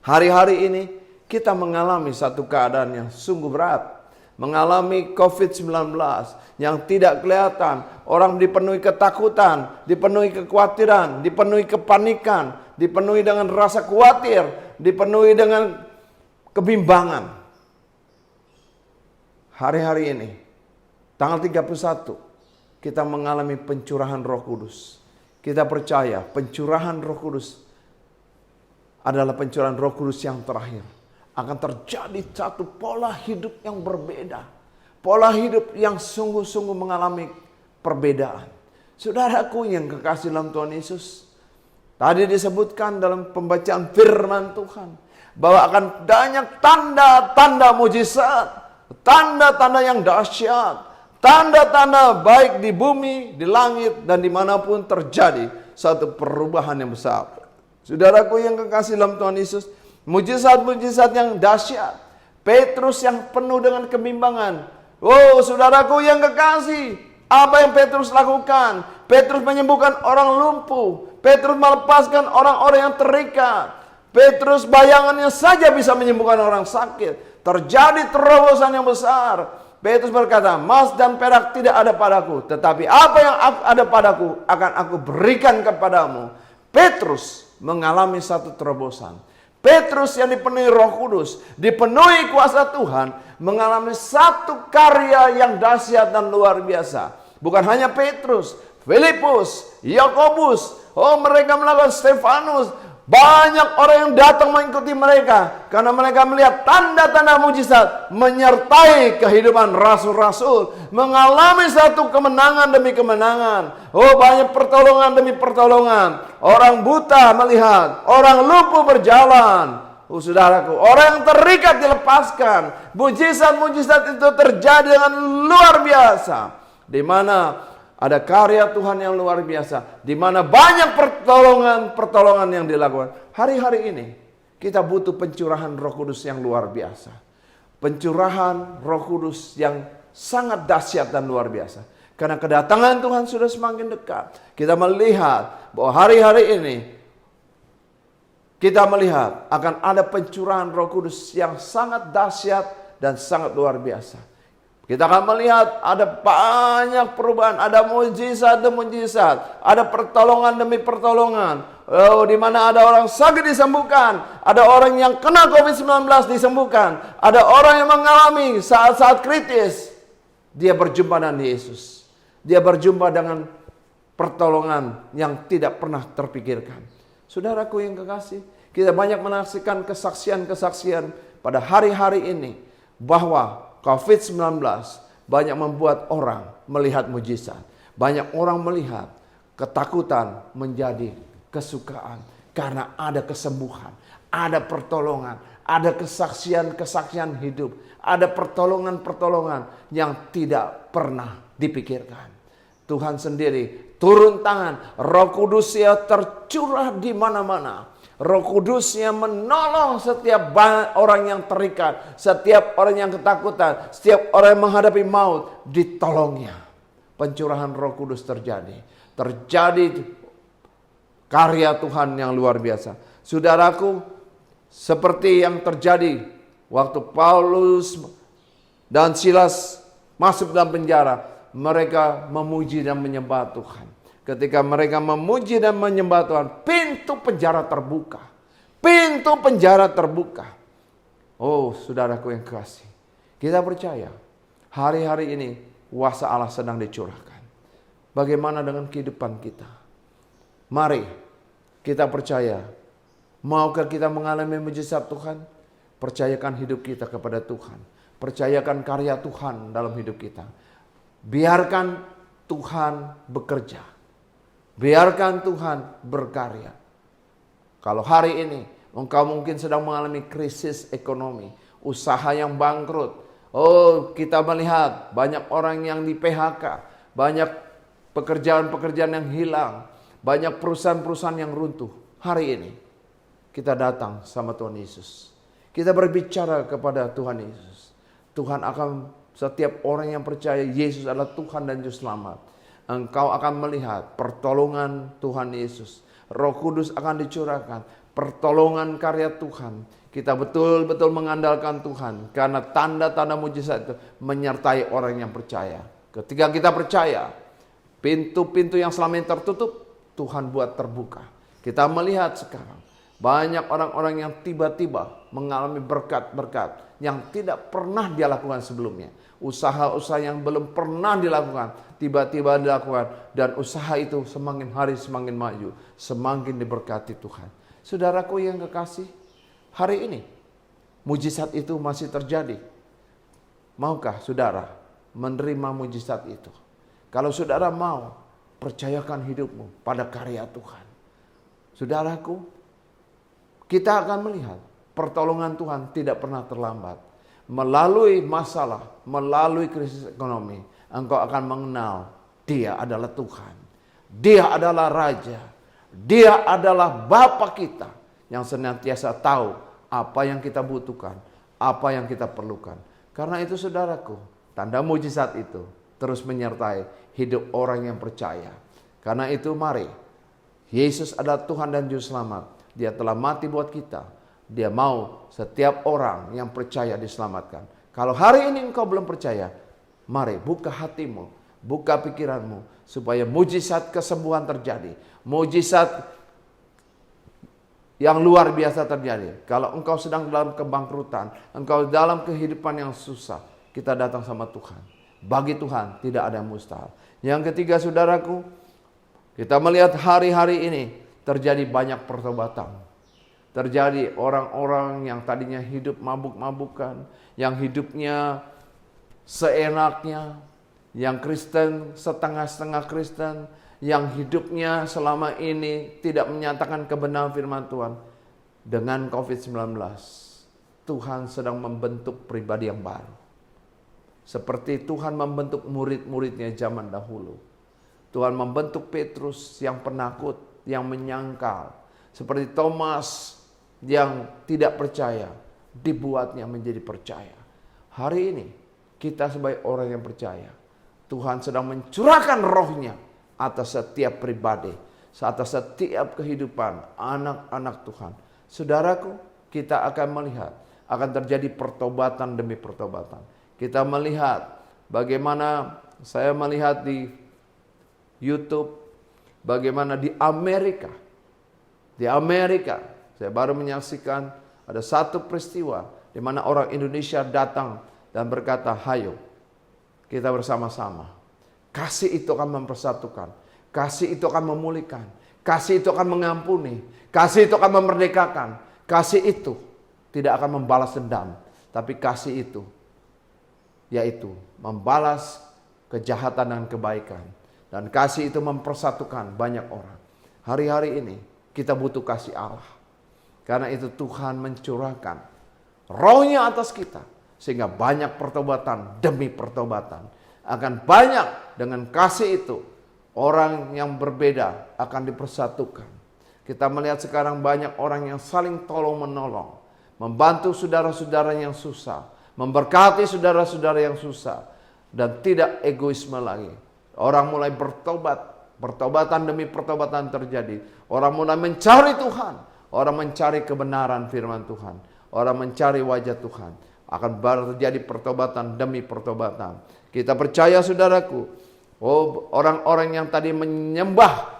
hari-hari ini kita mengalami satu keadaan yang sungguh berat. Mengalami COVID-19 yang tidak kelihatan. Orang dipenuhi ketakutan, dipenuhi kekhawatiran, dipenuhi kepanikan, dipenuhi dengan rasa khawatir, dipenuhi dengan kebimbangan. Hari-hari ini, tanggal 31, kita mengalami pencurahan Roh Kudus. Kita percaya pencurahan Roh Kudus adalah pencurahan Roh Kudus yang terakhir. Akan terjadi satu pola hidup yang berbeda. Pola hidup yang sungguh-sungguh mengalami perbedaan. Saudaraku yang kekasih dalam Tuhan Yesus, tadi disebutkan dalam pembacaan firman Tuhan bahwa akan banyak tanda-tanda mujizat, tanda-tanda yang dahsyat, tanda-tanda baik di bumi, di langit, dan dimanapun terjadi satu perubahan yang besar. Saudaraku yang kekasih dalam Tuhan Yesus, mujizat-mujizat yang dahsyat. Petrus yang penuh dengan kebimbangan. Oh, saudaraku yang kekasih, apa yang Petrus lakukan? Petrus menyembuhkan orang lumpuh. Petrus melepaskan orang-orang yang terikat. Petrus bayangannya saja bisa menyembuhkan orang sakit. Terjadi terobosan yang besar. Petrus berkata, emas dan perak tidak ada padaku, tetapi apa yang ada padaku akan aku berikan kepadamu. Petrus mengalami satu terobosan. Petrus yang dipenuhi Roh Kudus, dipenuhi kuasa Tuhan, mengalami satu karya yang dahsyat dan luar biasa. Bukan hanya Petrus, Filipus, Yakobus, mereka melakukan Stefanus. Banyak orang yang datang mengikuti mereka karena mereka melihat tanda-tanda mujizat menyertai kehidupan rasul-rasul, mengalami satu kemenangan demi kemenangan. Banyak pertolongan demi pertolongan. Orang buta melihat, orang lumpuh berjalan. Saudaraku, orang yang terikat dilepaskan. Mujizat-mujizat itu terjadi dengan luar biasa. Di mana ada karya Tuhan yang luar biasa. Di mana banyak pertolongan yang dilakukan. Hari-hari ini kita butuh pencurahan Roh Kudus yang luar biasa. Pencurahan Roh Kudus yang sangat dahsyat dan luar biasa. Karena kedatangan Tuhan sudah semakin dekat. Kita melihat bahwa hari-hari ini kita melihat akan ada pencurahan Roh Kudus yang sangat dahsyat dan sangat luar biasa. Kita akan melihat ada banyak perubahan, ada mujizat demi mujizat, ada pertolongan demi pertolongan. Di mana ada orang sakit disembuhkan, ada orang yang kena COVID-19 disembuhkan, ada orang yang mengalami saat-saat kritis, dia berjumpa dengan Yesus. Dia berjumpa dengan pertolongan yang tidak pernah terpikirkan. Saudaraku yang kekasih, kita banyak menyaksikan kesaksian-kesaksian pada hari-hari ini bahwa COVID-19 banyak membuat orang melihat mujizat. Banyak orang melihat ketakutan menjadi kesukaan. Karena ada kesembuhan, ada pertolongan, ada kesaksian-kesaksian hidup. Ada pertolongan-pertolongan yang tidak pernah dipikirkan. Tuhan sendiri turun tangan, Roh Kudusnya tercurah di mana-mana. Roh Kudusnya menolong setiap orang yang terikat, setiap orang yang ketakutan, setiap orang yang menghadapi maut, ditolongnya. Pencurahan Roh Kudus terjadi. Terjadi karya Tuhan yang luar biasa. Saudaraku, seperti yang terjadi waktu Paulus dan Silas masuk dalam penjara, mereka memuji dan menyembah Tuhan. Ketika mereka memuji dan menyembah Tuhan, pintu penjara terbuka. Pintu penjara terbuka. Oh, saudaraku yang kasih, kita percaya Hari-hari ini kuasa Allah sedang dicurahkan. Bagaimana dengan kehidupan kita? Mari kita percaya. Maukah kita mengalami mujizat Tuhan? Percayakan hidup kita kepada Tuhan. Percayakan karya Tuhan dalam hidup kita. Biarkan Tuhan bekerja. Biarkan Tuhan berkarya. Kalau hari ini engkau mungkin sedang mengalami krisis ekonomi, usaha yang bangkrut. Oh, kita melihat banyak orang yang di PHK, banyak pekerjaan-pekerjaan yang hilang, banyak perusahaan-perusahaan yang runtuh. Hari ini kita datang sama Tuhan Yesus. Kita berbicara kepada Tuhan Yesus. Tuhan akan, setiap orang yang percaya Yesus adalah Tuhan dan Juru Selamat, engkau akan melihat pertolongan Tuhan Yesus. Roh Kudus akan dicurahkan, pertolongan karya Tuhan. Kita betul-betul mengandalkan Tuhan karena tanda-tanda mujizat itu menyertai orang yang percaya. Ketika kita percaya, pintu-pintu yang selama ini tertutup, Tuhan buat terbuka. Kita melihat sekarang banyak orang-orang yang tiba-tiba mengalami berkat-berkat yang tidak pernah dia lakukan sebelumnya. Usaha-usaha yang belum pernah dilakukan, tiba-tiba dilakukan. Dan usaha itu semakin hari semakin maju, semakin diberkati Tuhan. Saudaraku yang kekasih, hari ini mujizat itu masih terjadi. Maukah saudara menerima mujizat itu? Kalau saudara mau, percayakan hidupmu pada karya Tuhan. Saudaraku, kita akan melihat pertolongan Tuhan tidak pernah terlambat. Melalui masalah, melalui krisis ekonomi, engkau akan mengenal Dia adalah Tuhan. Dia adalah Raja. Dia adalah Bapa kita yang senantiasa tahu apa yang kita butuhkan, apa yang kita perlukan. Karena itu saudaraku, tanda mujizat itu terus menyertai hidup orang yang percaya. Karena itu mari, Yesus adalah Tuhan dan Juru Selamat. Dia telah mati buat kita. Dia mau setiap orang yang percaya diselamatkan. Kalau hari ini engkau belum percaya, mari buka hatimu, buka pikiranmu, supaya mujizat kesembuhan terjadi. Mujizat yang luar biasa terjadi. Kalau engkau sedang dalam kebangkrutan, engkau dalam kehidupan yang susah, kita datang sama Tuhan. Bagi Tuhan tidak ada yang mustahil. Yang ketiga saudaraku, kita melihat hari-hari ini terjadi banyak pertobatan. Terjadi orang-orang yang tadinya hidup mabuk-mabukan, yang hidupnya seenaknya, yang Kristen setengah-setengah Kristen, yang hidupnya selama ini tidak menyatakan kebenaran firman Tuhan. Dengan COVID-19, Tuhan sedang membentuk pribadi yang baru. Seperti Tuhan membentuk murid-muridnya zaman dahulu. Tuhan membentuk Petrus yang penakut, yang menyangkal. Seperti Thomas yang tidak percaya, dibuatnya menjadi percaya. Hari ini kita sebagai orang yang percaya, Tuhan sedang mencurahkan rohnya atas setiap pribadi, atas setiap kehidupan anak-anak Tuhan. Saudaraku, kita akan melihat akan terjadi pertobatan demi pertobatan. Kita melihat bagaimana, saya melihat di YouTube, bagaimana di Amerika, saya baru menyaksikan ada satu peristiwa di mana orang Indonesia datang dan berkata, "Hayo, kita bersama-sama. Kasih itu akan mempersatukan. Kasih itu akan memulihkan. Kasih itu akan mengampuni. Kasih itu akan memerdekakan. Kasih itu tidak akan membalas dendam. Tapi kasih itu, yaitu membalas kejahatan dan kebaikan. Dan kasih itu mempersatukan banyak orang." Hari-hari ini kita butuh kasih Allah. Karena itu Tuhan mencurahkan rohnya atas kita. Sehingga banyak pertobatan demi pertobatan. Akan banyak dengan kasih itu. Orang yang berbeda akan dipersatukan. Kita melihat sekarang banyak orang yang saling tolong menolong. Membantu saudara-saudara yang susah. Memberkati saudara-saudara yang susah. Dan tidak egoisme lagi. Orang mulai bertobat. Pertobatan demi pertobatan terjadi. Orang mulai mencari Tuhan. Orang mencari kebenaran firman Tuhan. Orang mencari wajah Tuhan. Akan terjadi pertobatan demi pertobatan. Kita percaya saudaraku. Oh, orang-orang yang tadi menyembah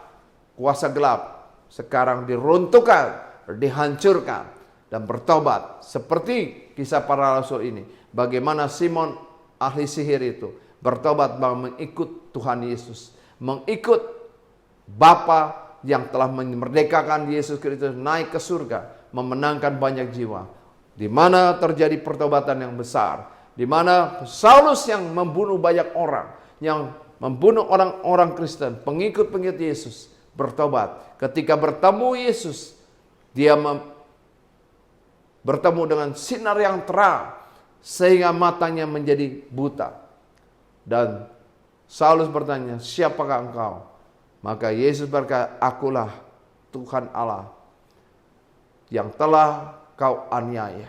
kuasa gelap. Sekarang diruntuhkan, dihancurkan. Dan bertobat. Seperti kisah para rasul ini. Bagaimana Simon ahli sihir itu bertobat bahwa mengikut Tuhan Yesus, mengikut Bapa yang telah memerdekakan Yesus Kristus naik ke surga, memenangkan banyak jiwa. Di mana terjadi pertobatan yang besar, di mana Saulus yang membunuh banyak orang, yang membunuh orang-orang Kristen, pengikut-pengikut Yesus, bertobat. Ketika bertemu Yesus, dia bertemu dengan sinar yang terang, sehingga matanya menjadi buta. Dan Saulus bertanya, siapakah engkau? Maka Yesus berkata, akulah Tuhan Allah yang telah kau aniaya.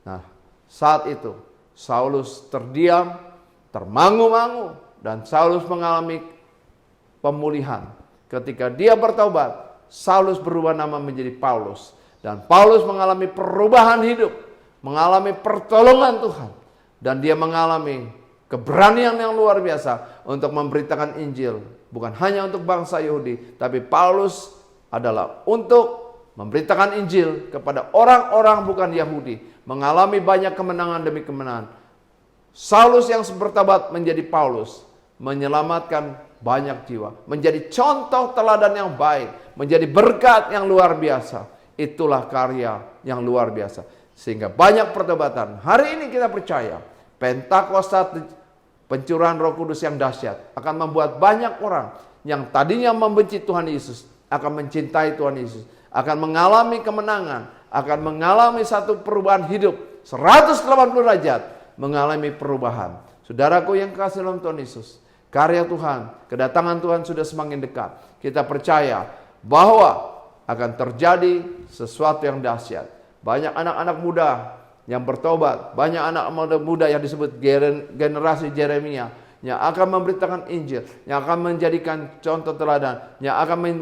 Nah, saat itu Saulus terdiam, termangu-mangu, dan Saulus mengalami pemulihan. Ketika dia bertobat, Saulus berubah nama menjadi Paulus. Dan Paulus mengalami perubahan hidup, mengalami pertolongan Tuhan. Dan dia mengalami keberanian yang luar biasa untuk memberitakan Injil. Bukan hanya untuk bangsa Yahudi, tapi Paulus adalah untuk memberitakan Injil kepada orang-orang bukan Yahudi. Mengalami banyak kemenangan demi kemenangan. Saulus yang bertobat menjadi Paulus, menyelamatkan banyak jiwa. Menjadi contoh teladan yang baik, menjadi berkat yang luar biasa. Itulah karya yang luar biasa. Sehingga banyak pertobatan. Hari ini kita percaya Pentakosta, pencurahan Roh Kudus yang dahsyat akan membuat banyak orang yang tadinya membenci Tuhan Yesus akan mencintai Tuhan Yesus, akan mengalami kemenangan, akan mengalami satu perubahan hidup 180 derajat, mengalami perubahan. Saudaraku yang kasih dalam Tuhan Yesus, karya Tuhan, kedatangan Tuhan sudah semakin dekat. Kita percaya bahwa akan terjadi sesuatu yang dahsyat. Banyak anak-anak muda yang bertobat, banyak anak muda yang disebut generasi Yeremia, yang akan memberitakan Injil, yang akan menjadikan contoh teladan, yang akan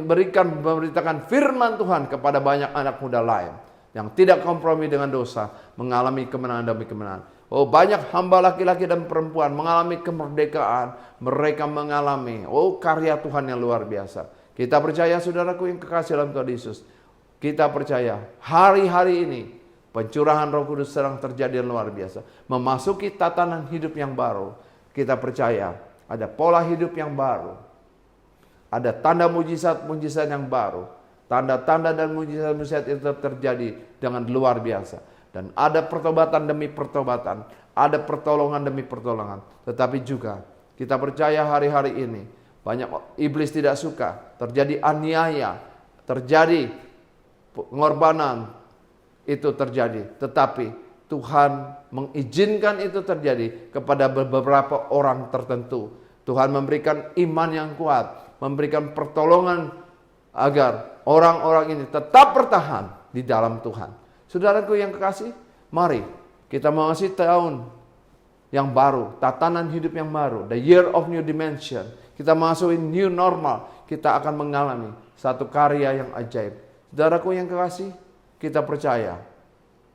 memberitakan firman Tuhan kepada banyak anak muda lain yang tidak kompromi dengan dosa, mengalami kemenangan demi kemenangan. Oh, banyak hamba laki-laki dan perempuan mengalami kemerdekaan, mereka mengalami karya Tuhan yang luar biasa. Kita percaya, saudaraku yang kekasih dalam Tuhan Yesus, kita percaya hari-hari ini pencurahan Roh Kudus sedang terjadi yang luar biasa. Memasuki tatanan hidup yang baru. Kita percaya ada pola hidup yang baru. Ada tanda mujizat-mujizat yang baru. Tanda-tanda dan mujizat-mujizat itu terjadi dengan luar biasa. Dan ada pertobatan demi pertobatan. Ada pertolongan demi pertolongan. Tetapi juga kita percaya hari-hari ini banyak iblis tidak suka. Terjadi aniaya. Terjadi pengorbanan. Itu terjadi, tetapi Tuhan mengizinkan itu terjadi kepada beberapa orang tertentu. Tuhan memberikan iman yang kuat, memberikan pertolongan agar orang-orang ini tetap bertahan di dalam Tuhan. Saudaraku yang kekasih, mari kita mengasihi tahun yang baru, tatanan hidup yang baru, the year of new dimension. Kita masukin new normal, kita akan mengalami satu karya yang ajaib. Saudaraku yang kekasih, kita percaya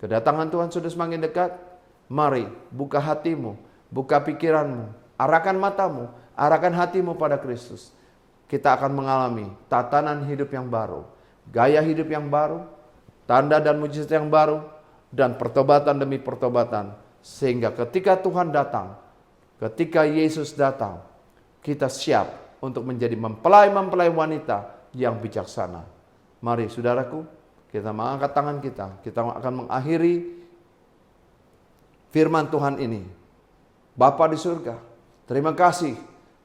kedatangan Tuhan sudah semakin dekat. Mari buka hatimu, buka pikiranmu, arahkan matamu, arahkan hatimu pada Kristus. Kita akan mengalami tatanan hidup yang baru, gaya hidup yang baru, tanda dan mujizat yang baru, dan pertobatan demi pertobatan. Sehingga ketika Tuhan datang, ketika Yesus datang, kita siap untuk menjadi mempelai-mempelai wanita yang bijaksana. Mari saudaraku, kita mengangkat tangan kita akan mengakhiri firman Tuhan ini. Bapa di surga, terima kasih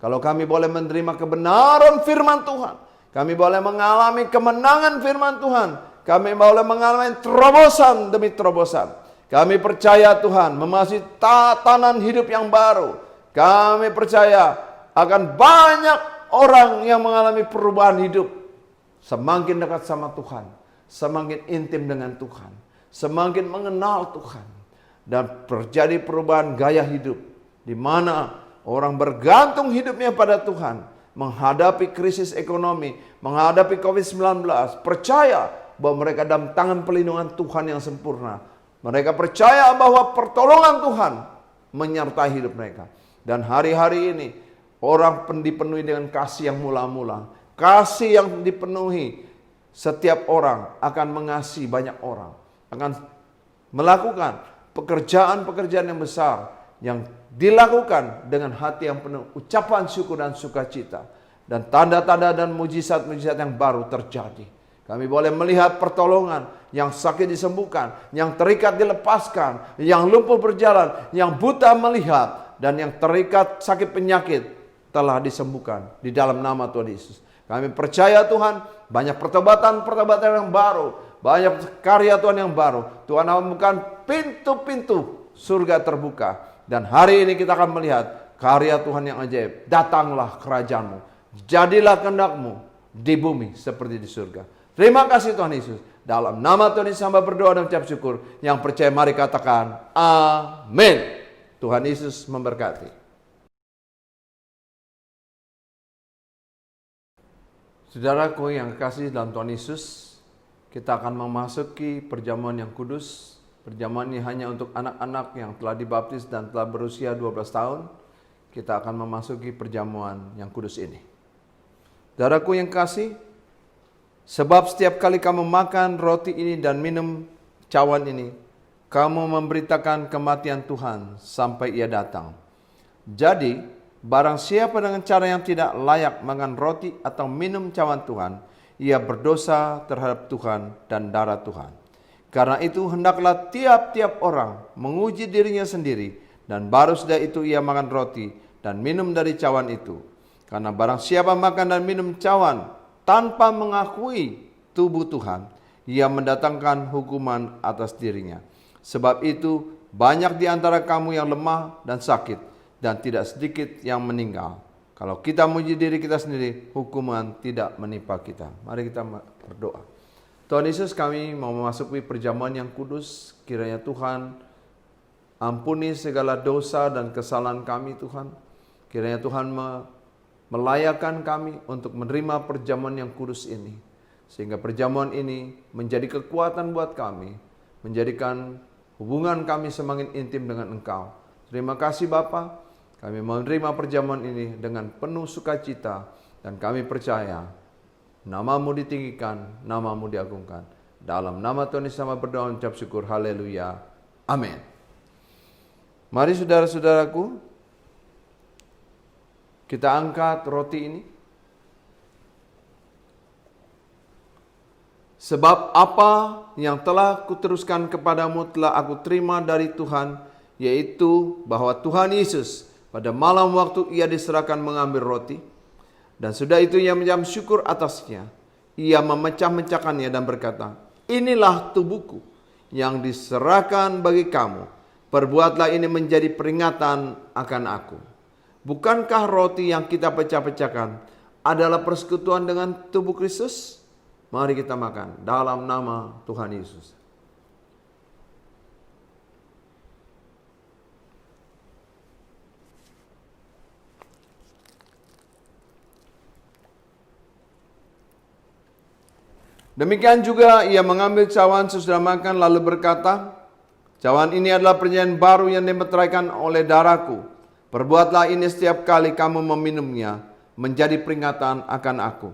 kalau kami boleh menerima kebenaran firman Tuhan. Kami boleh mengalami kemenangan firman Tuhan. Kami boleh mengalami terobosan demi terobosan. Kami percaya Tuhan memasuki tatanan hidup yang baru. Kami percaya akan banyak orang yang mengalami perubahan hidup. Semakin dekat sama Tuhan, semakin intim dengan Tuhan, semakin mengenal Tuhan, dan terjadi perubahan gaya hidup di mana orang bergantung hidupnya pada Tuhan, menghadapi krisis ekonomi, menghadapi COVID-19, percaya bahwa mereka dalam tangan pelindungan Tuhan yang sempurna. Mereka percaya bahwa pertolongan Tuhan menyertai hidup mereka. Dan hari-hari ini orang dipenuhi dengan kasih yang mula-mula, kasih yang dipenuhi. Setiap orang akan mengasihi banyak orang, akan melakukan pekerjaan-pekerjaan yang besar yang dilakukan dengan hati yang penuh ucapan syukur dan sukacita. Dan tanda-tanda dan mujizat-mujizat yang baru terjadi. Kami boleh melihat pertolongan, yang sakit disembuhkan, yang terikat dilepaskan, yang lumpuh berjalan, yang buta melihat, dan yang terikat sakit penyakit telah disembuhkan di dalam nama Tuhan Yesus. Kami percaya Tuhan, banyak pertobatan yang baru, banyak karya Tuhan yang baru. Tuhan membuka pintu-pintu surga terbuka. Dan hari ini kita akan melihat karya Tuhan yang ajaib. Datanglah kerajaan-Mu. Jadilah kehendak-Mu di bumi seperti di surga. Terima kasih Tuhan Yesus. Dalam nama Tuhan Yesus hamba berdoa dan ucap syukur. Yang percaya mari katakan amin. Tuhan Yesus memberkati. Saudaraku yang kekasih dalam Tuhan Yesus, kita akan memasuki perjamuan yang kudus. Perjamuan ini hanya untuk anak-anak yang telah dibaptis dan telah berusia 12 tahun. Kita akan memasuki perjamuan yang kudus ini. Saudaraku yang kasih, sebab setiap kali kamu makan roti ini dan minum cawan ini, kamu memberitakan kematian Tuhan sampai Ia datang. Jadi, barang siapa dengan cara yang tidak layak makan roti atau minum cawan Tuhan, ia berdosa terhadap Tuhan dan darah Tuhan. Karena itu, hendaklah tiap-tiap orang menguji dirinya sendiri, dan baru sudah itu ia makan roti dan minum dari cawan itu. Karena barang siapa makan dan minum cawan tanpa mengakui tubuh Tuhan, ia mendatangkan hukuman atas dirinya. Sebab itu banyak di antara kamu yang lemah dan sakit, dan tidak sedikit yang meninggal. Kalau kita memuji diri kita sendiri, hukuman tidak menimpa kita. Mari kita berdoa. Tuhan Yesus, kami mau memasuki perjamuan yang kudus. Kiranya Tuhan ampuni segala dosa dan kesalahan kami Tuhan. Kiranya Tuhan melayakkan kami untuk menerima perjamuan yang kudus ini. Sehingga perjamuan ini menjadi kekuatan buat kami. Menjadikan hubungan kami semakin intim dengan Engkau. Terima kasih Bapa. Kami menerima perjamuan ini dengan penuh sukacita. Dan kami percaya nama-Mu ditinggikan, nama-Mu diagungkan. Dalam nama Tuhan Yesus kami berdoa ucap syukur. Haleluya. Amin. Mari saudara-saudaraku, kita angkat roti ini. Sebab apa yang telah kuteruskan kepadamu telah aku terima dari Tuhan, yaitu bahwa Tuhan Yesus pada malam waktu Ia diserahkan mengambil roti, dan sudah itu Ia mengucap syukur atasnya. Ia memecah-mecahkannya dan berkata, inilah tubuhku yang diserahkan bagi kamu. Perbuatlah ini menjadi peringatan akan aku. Bukankah roti yang kita pecah-pecahkan adalah persekutuan dengan tubuh Kristus? Mari kita makan dalam nama Tuhan Yesus. Demikian juga ia mengambil cawan sesudah makan lalu berkata, cawan ini adalah perjanjian baru yang dimeteraikan oleh darahku. Perbuatlah ini setiap kali kamu meminumnya, menjadi peringatan akan aku.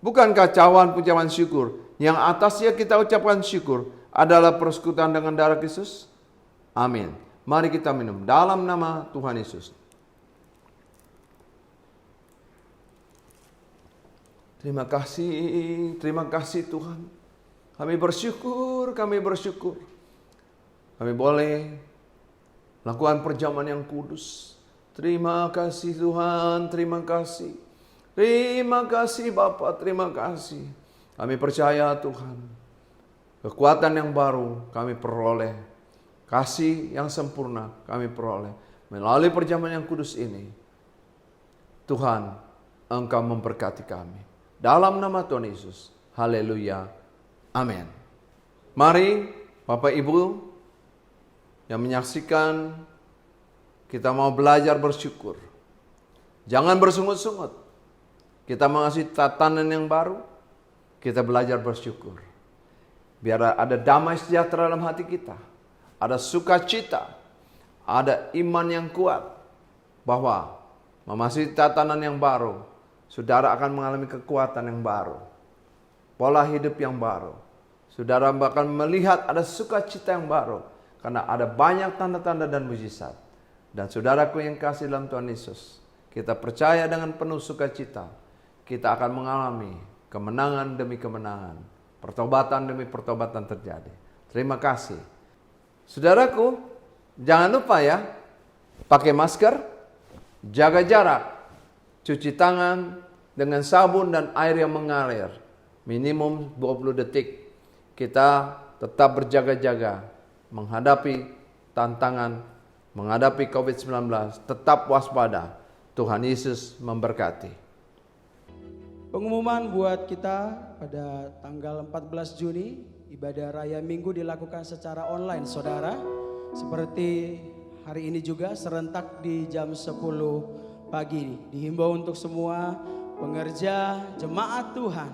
Bukankah cawan ucapan syukur, yang atasnya kita ucapkan syukur, adalah persekutuan dengan darah Kristus? Amin. Mari kita minum dalam nama Tuhan Yesus. Terima kasih Tuhan. Kami bersyukur. Kami boleh lakukan perjamuan yang kudus. Terima kasih Tuhan, terima kasih. Terima kasih Bapa, terima kasih. Kami percaya Tuhan, kekuatan yang baru kami peroleh. Kasih yang sempurna kami peroleh. Melalui perjamuan yang kudus ini, Tuhan, Engkau memberkati kami. Dalam nama Tuhan Yesus, haleluya, amin. Mari Bapak Ibu yang menyaksikan, kita mau belajar bersyukur. Jangan bersungut-sungut. Kita mengasih tatanan yang baru. Kita belajar bersyukur. Biar ada damai sejahtera dalam hati kita. Ada sukacita. Ada iman yang kuat. Bahwa memasuki tatanan yang baru. Saudara akan mengalami kekuatan yang baru. Pola hidup yang baru. Saudara akan melihat ada sukacita yang baru. Karena ada banyak tanda-tanda dan mujizat. Dan saudaraku yang kasih dalam Tuhan Yesus, kita percaya dengan penuh sukacita, kita akan mengalami kemenangan demi kemenangan, pertobatan demi pertobatan terjadi. Terima kasih. Saudaraku, jangan lupa ya, pakai masker, jaga jarak, cuci tangan dengan sabun dan air yang mengalir, minimum 20 detik. Kita tetap berjaga-jaga menghadapi tantangan, menghadapi COVID-19, tetap waspada. Tuhan Yesus memberkati. Pengumuman buat kita pada tanggal 14 Juni, ibadah raya Minggu dilakukan secara online, saudara. Seperti hari ini juga serentak di jam 10 pagi. Dihimbau untuk semua pengerja, jemaat Tuhan,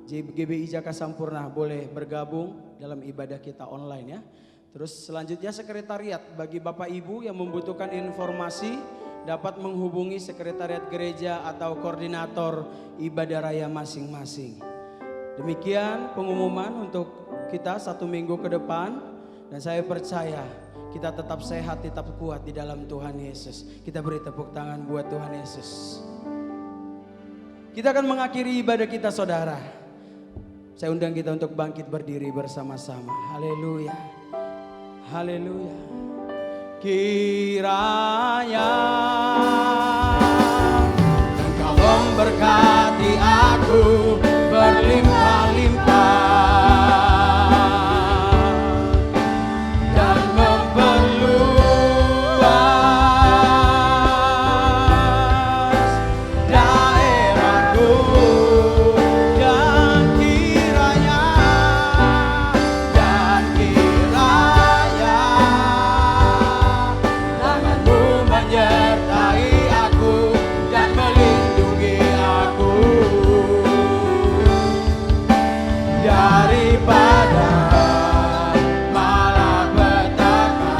GBI Jaka Sampurna boleh bergabung dalam ibadah kita online ya. Terus selanjutnya sekretariat, bagi Bapak Ibu yang membutuhkan informasi dapat menghubungi sekretariat gereja atau koordinator ibadah raya masing-masing. Demikian pengumuman untuk kita 1 minggu ke depan, dan saya percaya kita tetap sehat, tetap kuat di dalam Tuhan Yesus. Kita beri tepuk tangan buat Tuhan Yesus. Kita akan mengakhiri ibadah kita, saudara. Saya undang kita untuk bangkit berdiri bersama-sama. Haleluya. Haleluya. Kiranya Engkau memberkati aku berlimpah-limpah dan memperluas daerahku, dan kiranya tangan-Mu menyertai aku dan melindungi aku daripada malapetaka,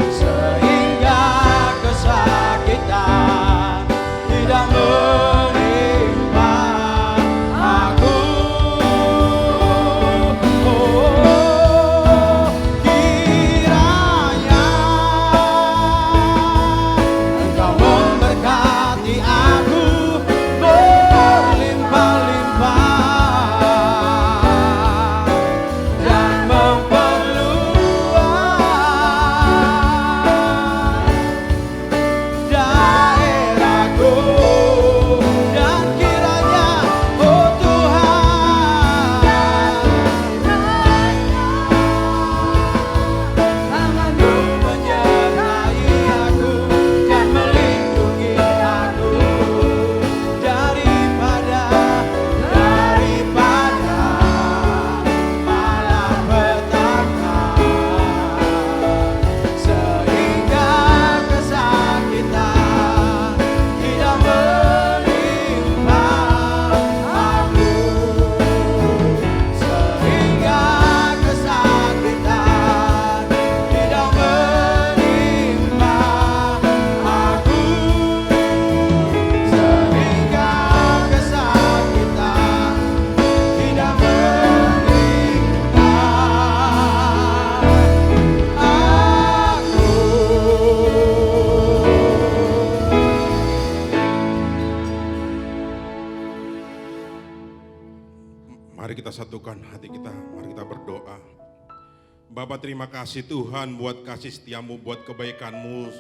sehingga kesakitan tidak menimpa aku. Kiranya Engkau memberkati aku berlimpah-limpah dan memperluas daerahku, dan kiranya oh Tuhan, tangan-Mu menyertai aku dan melindungi aku daripada malapetaka, sehingga kesakitan tidak menimpa aku, sehingga kesakitan tidak menimpa aku, sehingga kesakitan tidak menimpa aku. Mari kita satukan hati kita, mari kita berdoa. Bapa, terima kasih Tuhan buat kasih setiamu, buat kebaikanmu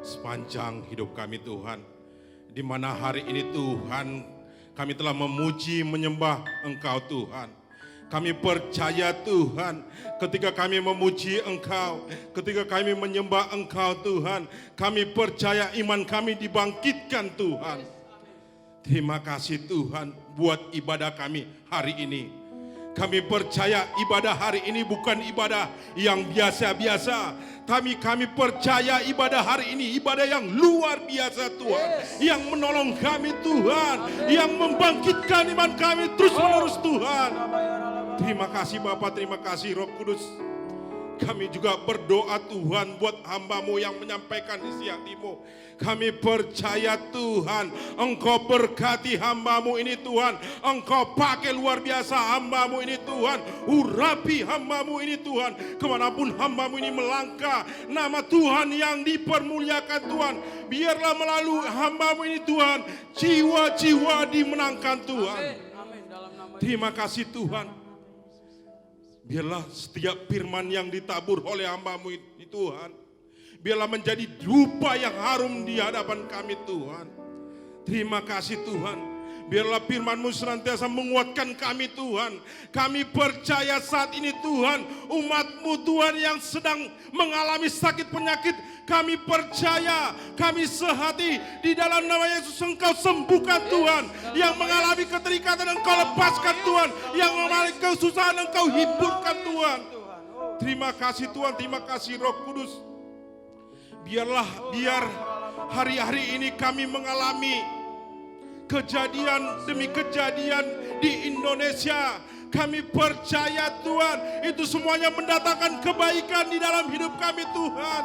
sepanjang hidup kami Tuhan. Di mana hari ini Tuhan kami telah memuji menyembah Engkau Tuhan. Kami percaya Tuhan, ketika kami memuji Engkau, ketika kami menyembah Engkau Tuhan, kami percaya iman kami dibangkitkan Tuhan. Terima kasih Tuhan buat ibadah kami hari ini. Kami percaya ibadah hari ini bukan ibadah yang biasa-biasa. Kami percaya ibadah hari ini ibadah yang luar biasa Tuhan. Yang menolong kami Tuhan. Yang membangkitkan iman kami terus menerus Tuhan. Terima kasih Bapa, terima kasih Roh Kudus. Kami juga berdoa Tuhan buat hamba-Mu yang menyampaikan isi hati-Mu. Kami percaya Tuhan, Engkau berkati hamba-Mu ini Tuhan. Engkau pakai luar biasa hamba-Mu ini Tuhan. Urapi hamba-Mu ini Tuhan. Kemanapun hamba-Mu ini melangkah, nama Tuhan yang dipermuliakan Tuhan. Biarlah melalui hamba-Mu ini Tuhan, jiwa-jiwa dimenangkan Tuhan. Terima kasih Tuhan. Biarlah setiap firman yang ditabur oleh hamba-Mu ini Tuhan, biarlah menjadi rupa yang harum di hadapan kami Tuhan. Terima kasih Tuhan. Biarlah firman-Mu senantiasa menguatkan kami Tuhan. Kami percaya saat ini Tuhan, umat-Mu Tuhan yang sedang mengalami sakit penyakit, kami percaya, kami sehati di dalam nama Yesus Engkau sembuhkan Tuhan. Yang mengalami keterikatan Engkau lepaskan Tuhan. Yang mengalami kesusahan Engkau hiburkan Tuhan. Terima kasih Tuhan, terima kasih Roh Kudus. Biar hari-hari ini kami mengalami kejadian demi kejadian di Indonesia. Kami percaya Tuhan, itu semuanya mendatangkan kebaikan di dalam hidup kami Tuhan.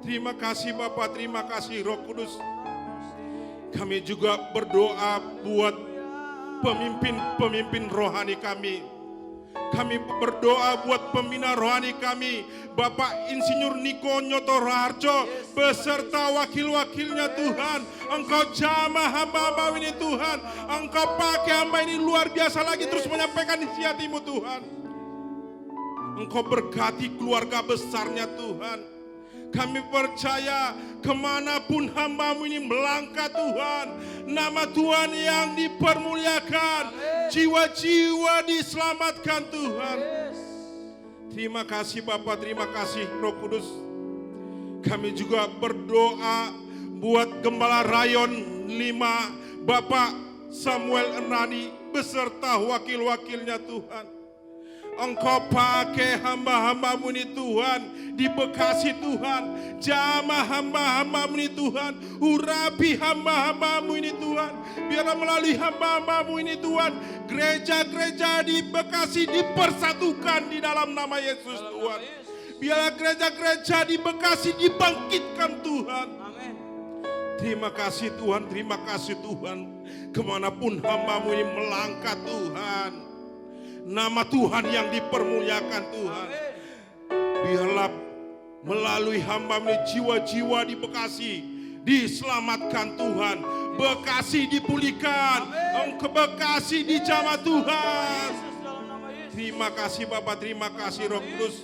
Terima kasih Bapa, terima kasih Roh Kudus. Kami juga berdoa buat pemimpin rohani kami. Kami berdoa buat pembina rohani kami, Bapak Insinyur Niko Nyoto Raharjo beserta wakil-wakilnya Tuhan. Engkau jamah hamba-hamba ini Tuhan. Engkau pakai hamba ini luar biasa lagi terus menyampaikan isi hati-Mu Tuhan. Engkau berkati keluarga besarnya Tuhan. Kami percaya kemanapun hamba-Mu ini melangkah Tuhan, nama Tuhan yang dipermuliakan, jiwa-jiwa diselamatkan Tuhan. Terima kasih Bapa, terima kasih Roh Kudus. Kami juga berdoa buat Gembala Rayon 5 Bapak Samuel Enani beserta wakil-wakilnya Tuhan. Engkau pakai hamba-hamba-Mu ini Tuhan di Bekasi Tuhan. Jamah hamba-hamba-Mu ini Tuhan. Urapi hamba-hamba-Mu ini Tuhan. Biarlah melalui hamba-hamba-Mu ini Tuhan, gereja-gereja di Bekasi dipersatukan di dalam nama Yesus Tuhan. Biarlah gereja-gereja di Bekasi dibangkitkan Tuhan. Terima kasih Tuhan, terima kasih Tuhan. Kemanapun hamba-Mu ini melangkah Tuhan, nama Tuhan yang dipermuliakan Tuhan. Biarlah melalui hamba-Mu jiwa-jiwa di Bekasi diselamatkan Tuhan. Bekasi dipulihkan. Engkau Bekasi dijamah Tuhan. Terima kasih Bapak, terima kasih Roh Kudus.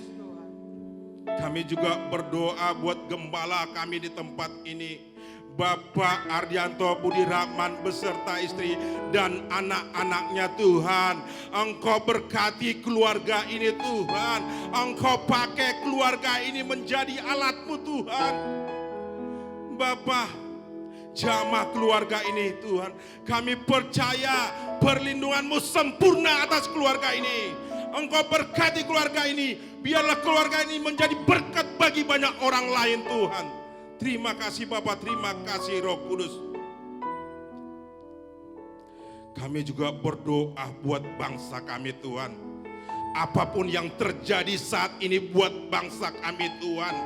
Kami juga berdoa buat gembala kami di tempat ini, Bapak Ardianto Budi Rahman beserta istri dan anak-anaknya Tuhan. Engkau berkati keluarga ini Tuhan. Engkau pakai keluarga ini menjadi alat-Mu Tuhan. Bapak, jamah keluarga ini Tuhan. Kami percaya perlindungan-Mu sempurna atas keluarga ini. Engkau berkati keluarga ini. Biarlah keluarga ini menjadi berkat bagi banyak orang lain Tuhan. Terima kasih Bapak, terima kasih Roh Kudus. Kami juga berdoa buat bangsa kami Tuhan. Apapun yang terjadi saat ini buat bangsa kami Tuhan,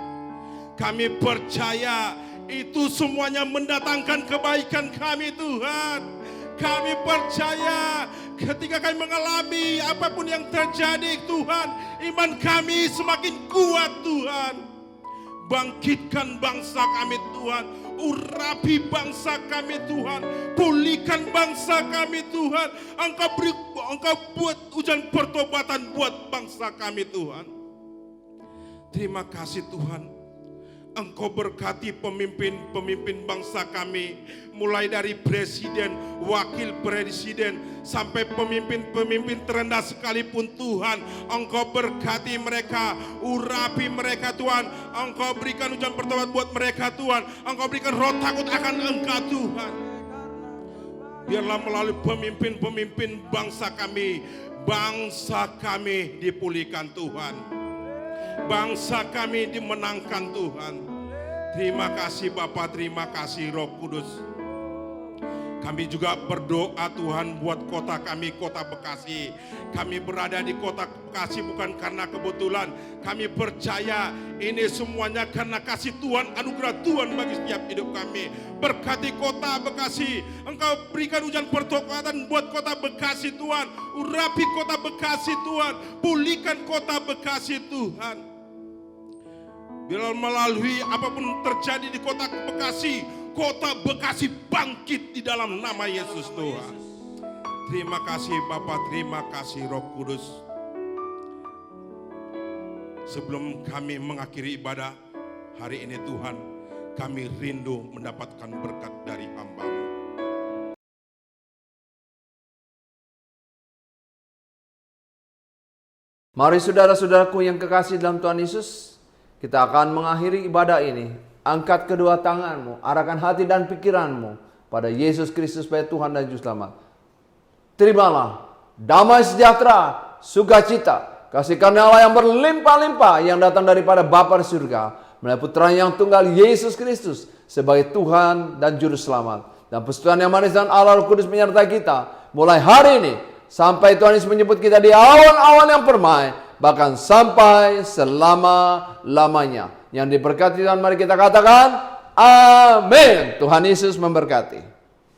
kami percaya itu semuanya mendatangkan kebaikan kami Tuhan. Kami percaya ketika kami mengalami apapun yang terjadi Tuhan, iman kami semakin kuat Tuhan. Bangkitkan bangsa kami Tuhan, urapi bangsa kami Tuhan, pulihkan bangsa kami Tuhan. Engkau buat hujan pertobatan buat bangsa kami Tuhan. Terima kasih Tuhan. Engkau berkati pemimpin-pemimpin bangsa kami, mulai dari presiden, wakil presiden, sampai pemimpin-pemimpin terendah sekalipun Tuhan. Engkau berkati mereka, urapi mereka Tuhan. Engkau berikan hujan pertobatan buat mereka Tuhan. Engkau berikan roh takut akan Engkau Tuhan. Biarlah melalui pemimpin-pemimpin bangsa kami dipulihkan Tuhan. Bangsa kami dimenangkan Tuhan. Terima kasih Bapa, terima kasih Roh Kudus. Kami juga berdoa Tuhan buat kota kami, kota Bekasi. Kami berada di kota Bekasi bukan karena kebetulan. Kami percaya ini semuanya karena kasih Tuhan, anugerah Tuhan bagi setiap hidup kami. Berkati kota Bekasi. Engkau berikan hujan pertobatan buat kota Bekasi Tuhan. Urapi kota Bekasi Tuhan. Pulihkan kota Bekasi Tuhan. Bila melalui apapun terjadi di kota Bekasi, kota Bekasi bangkit di dalam nama Yesus Tuhan. Terima kasih Bapa, terima kasih Roh Kudus. Sebelum kami mengakhiri ibadah hari ini Tuhan, kami rindu mendapatkan berkat dari hamba-Mu. Mari saudara-saudaraku yang kekasih dalam Tuhan Yesus, kita akan mengakhiri ibadah ini. Angkat kedua tanganmu, arahkan hati dan pikiranmu pada Yesus Kristus sebagai Tuhan dan Juru Selamat. Terimalah damai sejahtera, sukacita, kasih karunia Allah yang berlimpah-limpah yang datang daripada Bapa di surga melalui Putra yang tunggal Yesus Kristus sebagai Tuhan dan Juru Selamat. Dan persekutuan yang manis dan Allah Roh Kudus menyertai kita mulai hari ini sampai Tuhan Yesus menjemput kita di awan-awan yang permai, bahkan sampai selama-lamanya. Yang diberkati Tuhan, mari kita katakan amin. Tuhan Yesus memberkati.